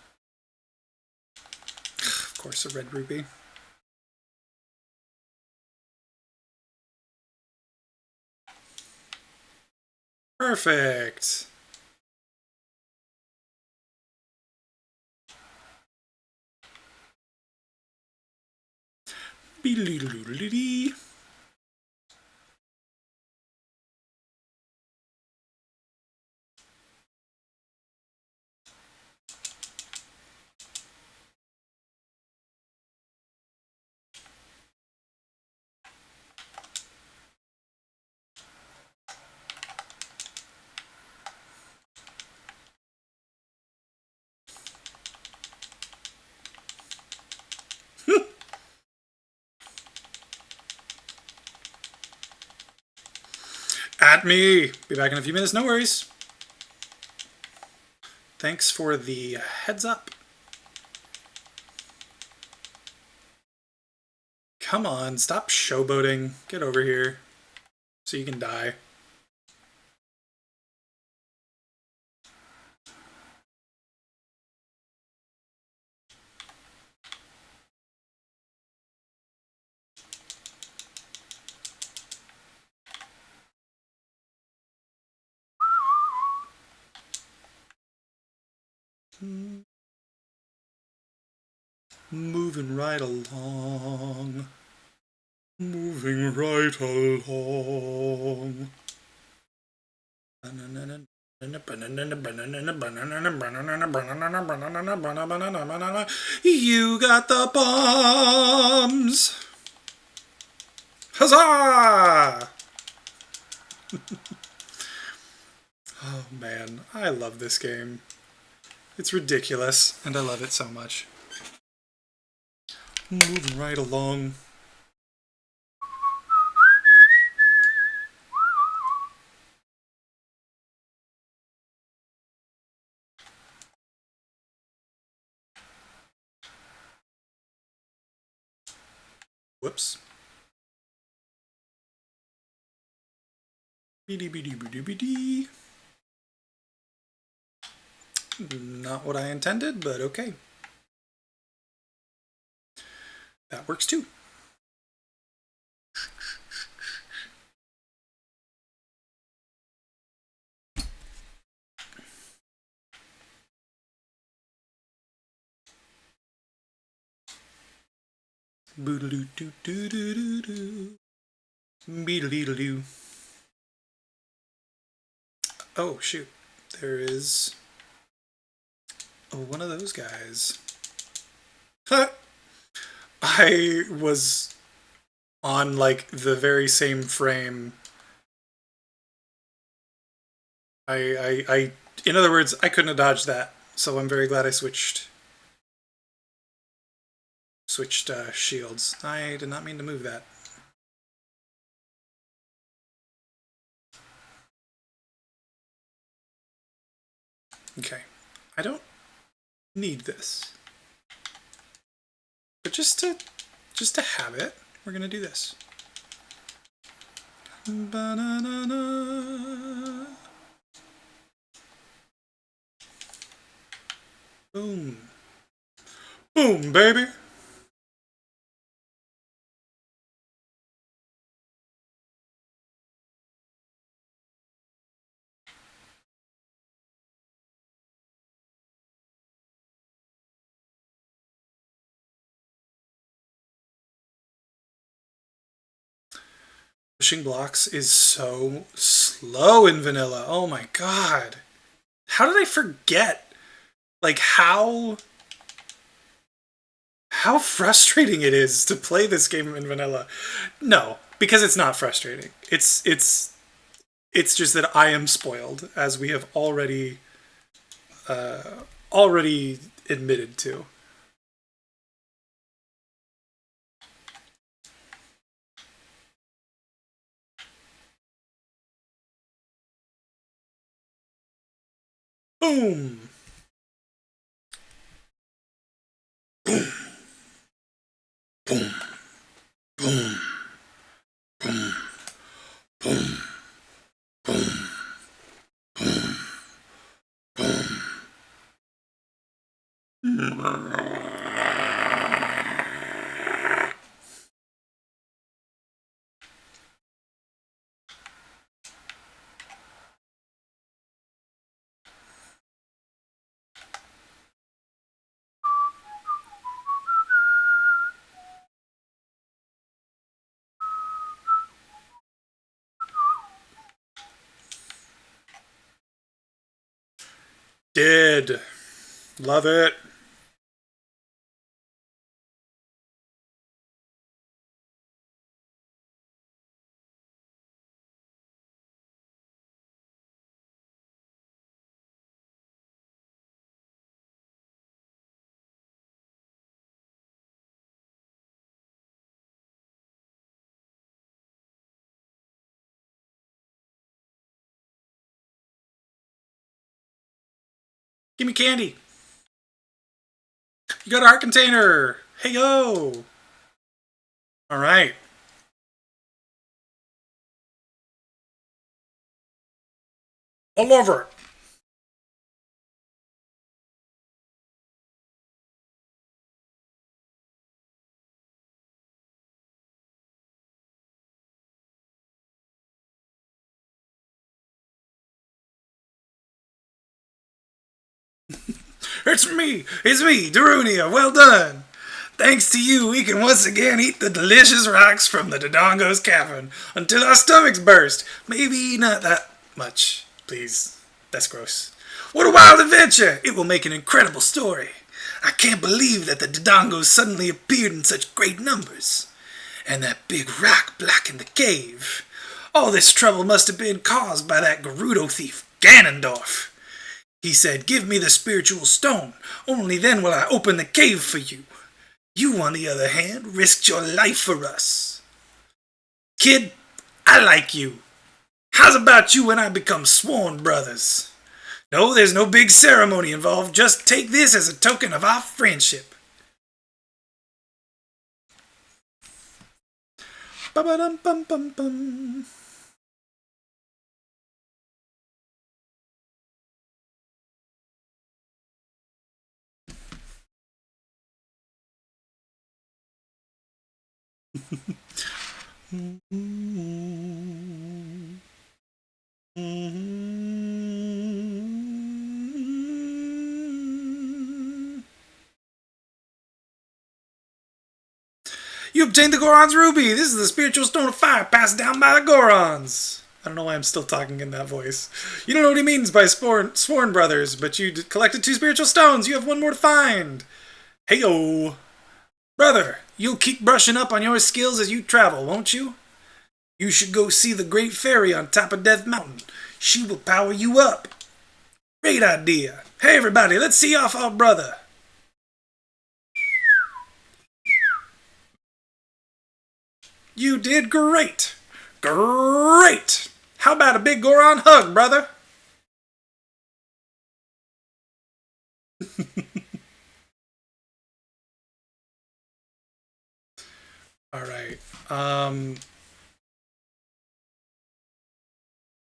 Of course, a red rupee. Perfect. At me. Be back in a few minutes. No worries. Thanks for the heads up. Come on, stop showboating. Get over here so you can die. Moving right along. Moving right along. You got the bombs! Huzzah! Oh man, I love this game. It's ridiculous, and I love it so much. Moving right along. Whoops. Beady. Not what I intended, but okay. That works too. Boodaloo-doo-doo-doo-doo. Beedle-doo. Oh, shoot. There is... Oh, one of those guys. I was on, like, the very same frame. In other words, I couldn't have dodged that, so I'm very glad I switched shields. I did not mean to move that. Okay. I don't need this. But just to have it, we're gonna do this. Ba-na-na-na. Boom. Boom, baby. Pushing blocks is so slow in vanilla. Oh my god. How did I forget? Like how frustrating it is to play this game in vanilla. No, because it's not frustrating. It's just that I am spoiled, as we have already admitted to. Boom. Boom. Boom. Boom. Boom. Boom. Boom. Boom. Boom. Did. Love it. Give me candy. You got a heart container. Hey yo. All right. All over. It's me, Darunia. Well done. Thanks to you, we can once again eat the delicious rocks from the Dodongo's cavern until our stomachs burst. Maybe not that much, please. That's gross. What a wild adventure! It will make an incredible story. I can't believe that the Dodongos suddenly appeared in such great numbers. And that big rock blocking the cave. All this trouble must have been caused by that Gerudo thief, Ganondorf. He said, "Give me the spiritual stone. Only then will I open the cave for you." You, on the other hand, risked your life for us. Kid, I like you. How's about you and I become sworn brothers? No, there's no big ceremony involved. Just take this as a token of our friendship. Ba-ba-dum-bum-bum-bum. You obtained the Goron's ruby. This is the spiritual stone of fire passed down by the Gorons. I don't know why I'm still talking in that voice. You don't know what he means by sworn brothers, but you collected 2 spiritual stones. You have 1 more to find. Hey-o. Brother, you'll keep brushing up on your skills as you travel, won't you? You should go see the great fairy on top of Death Mountain. She will power you up. Great idea. Hey, everybody, let's see off our brother. You did great. Great. How about a big Goron hug, brother? All right.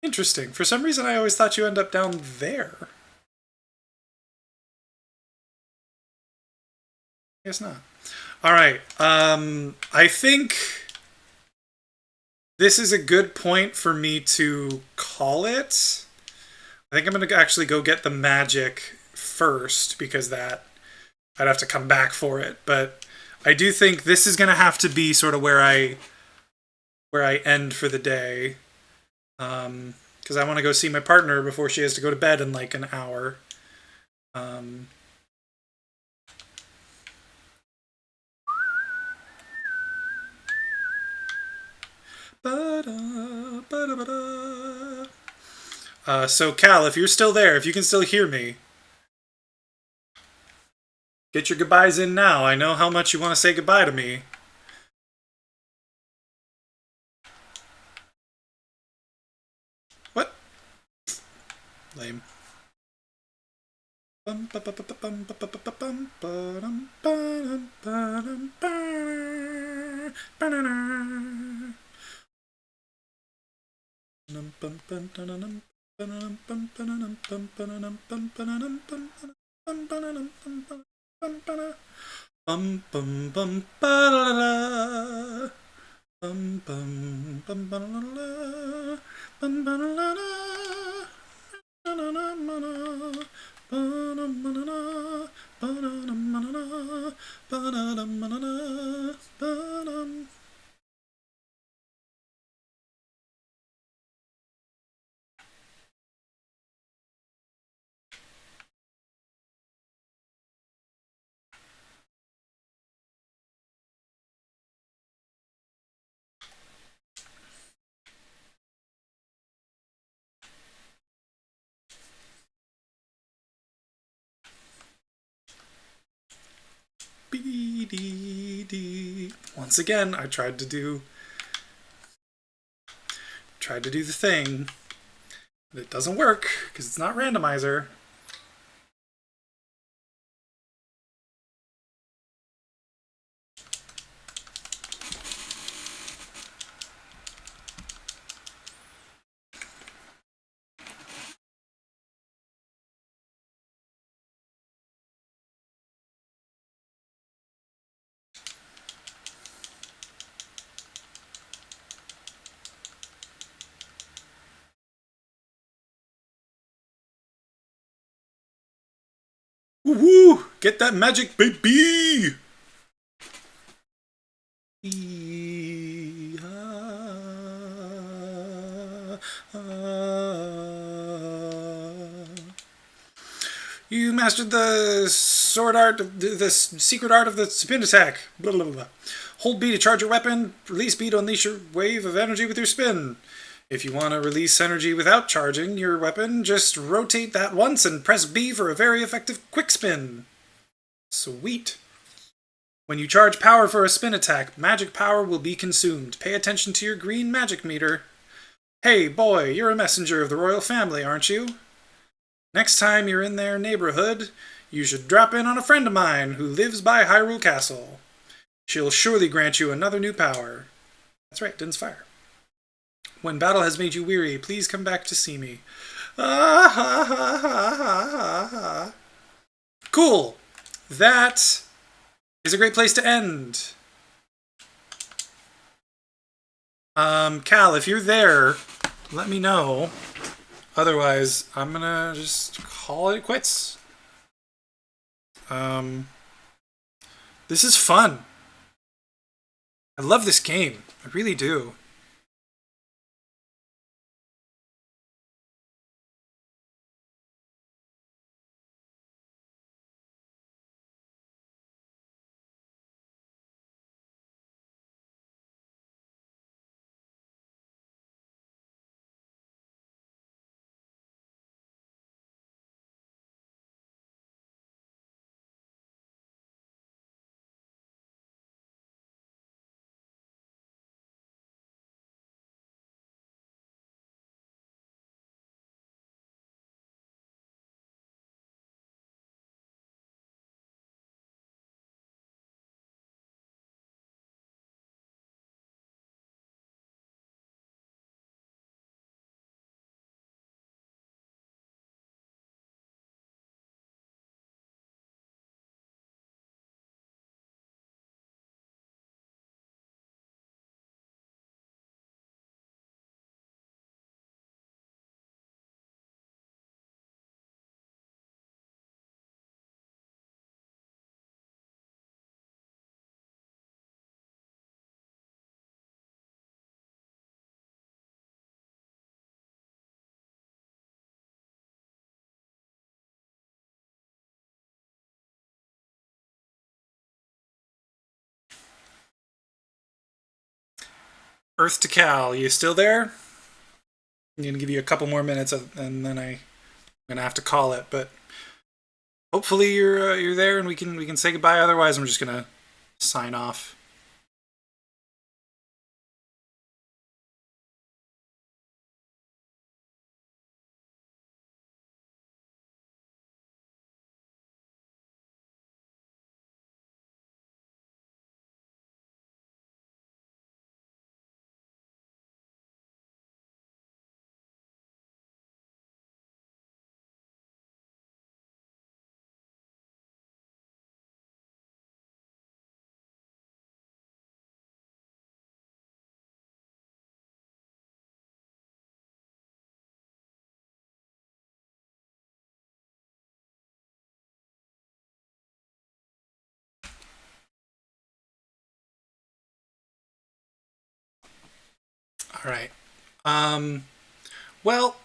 Interesting. For some reason, I always thought you end up down there. Guess not. All right. I think this is a good point for me to call it. I think I'm going to actually go get the magic first because that I'd have to come back for it. But I do think this is going to have to be sort of where I end for the day. Because I want to go see my partner before she has to go to bed in like an hour. So Cal, if you're still there, if you can still hear me, get your goodbyes in now. I know how much you want to say goodbye to me. What? Lame. Bum bum bum ba la la. Bum bum bum ba la la. Bum ba la la. Na na na na na. Ba na na na na. Ba na na na na. Ba na na na na. Ba na. Once again, I tried to do the thing. But it doesn't work because it's not randomizer. Woo woo! Get that magic, baby! You mastered the sword art, the secret art of the spin attack. Blah, blah, blah. Hold B to charge your weapon. Release B to unleash your wave of energy with your spin. If you want to release energy without charging your weapon, just rotate that once and press B for a very effective quick spin. Sweet. When you charge power for a spin attack, magic power will be consumed. Pay attention to your green magic meter. Hey, boy, you're a messenger of the royal family, aren't you? Next time you're in their neighborhood, you should drop in on a friend of mine who lives by Hyrule Castle. She'll surely grant you another new power. That's right, Din's Fire. When battle has made you weary, please come back to see me. Ah, ha, ha, ha, ha, ha. Cool. That is a great place to end. Cal, if you're there, let me know. Otherwise, I'm gonna just call it quits. This is fun. I love this game. I really do. Earth to Cal, you still there? I'm gonna give you a couple more minutes, and then I'm gonna have to call it. But hopefully you're there, and we can say goodbye. Otherwise, I'm just gonna sign off. All right. Um, well,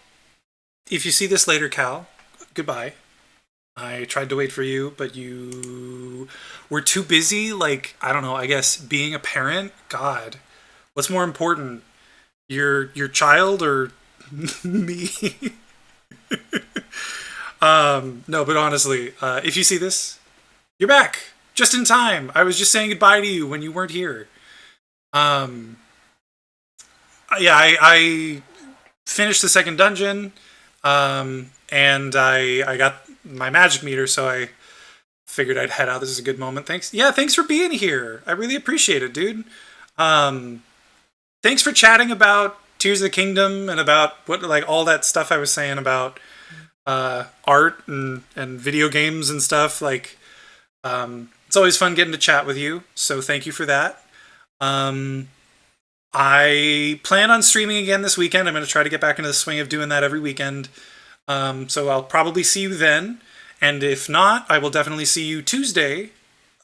if you see this later, Cal, goodbye. I tried to wait for you, but you were too busy. Like, I don't know, I guess being a parent, God, what's more important? Your child or me? No, but honestly, if you see this, you're back. Just in time. I was just saying goodbye to you when you weren't here. Um, yeah, I finished the second dungeon, and I got my magic meter, so I figured I'd head out. This is a good moment. Thanks. Yeah, thanks for being here. I really appreciate it, dude. Um, Thanks for chatting about Tears of the Kingdom and about what like all that stuff I was saying about art and video games and stuff. Like, it's always fun getting to chat with you. So thank you for that. Um, I plan on streaming again this weekend. I'm going to try to get back into the swing of doing that every weekend. So I'll probably see you then. And if not, I will definitely see you Tuesday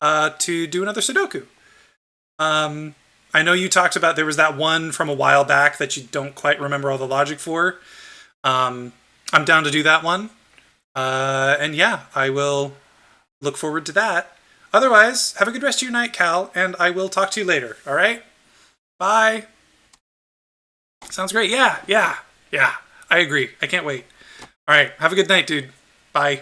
to do another Sudoku. Um, I know you talked about there was that one from a while back that you don't quite remember all the logic for. Um, I'm down to do that one. And yeah, I will look forward to that. Otherwise, have a good rest of your night, Cal, and I will talk to you later. All right? Bye. Sounds great. Yeah, yeah, yeah. I agree. I can't wait. All right. Have a good night, dude. Bye.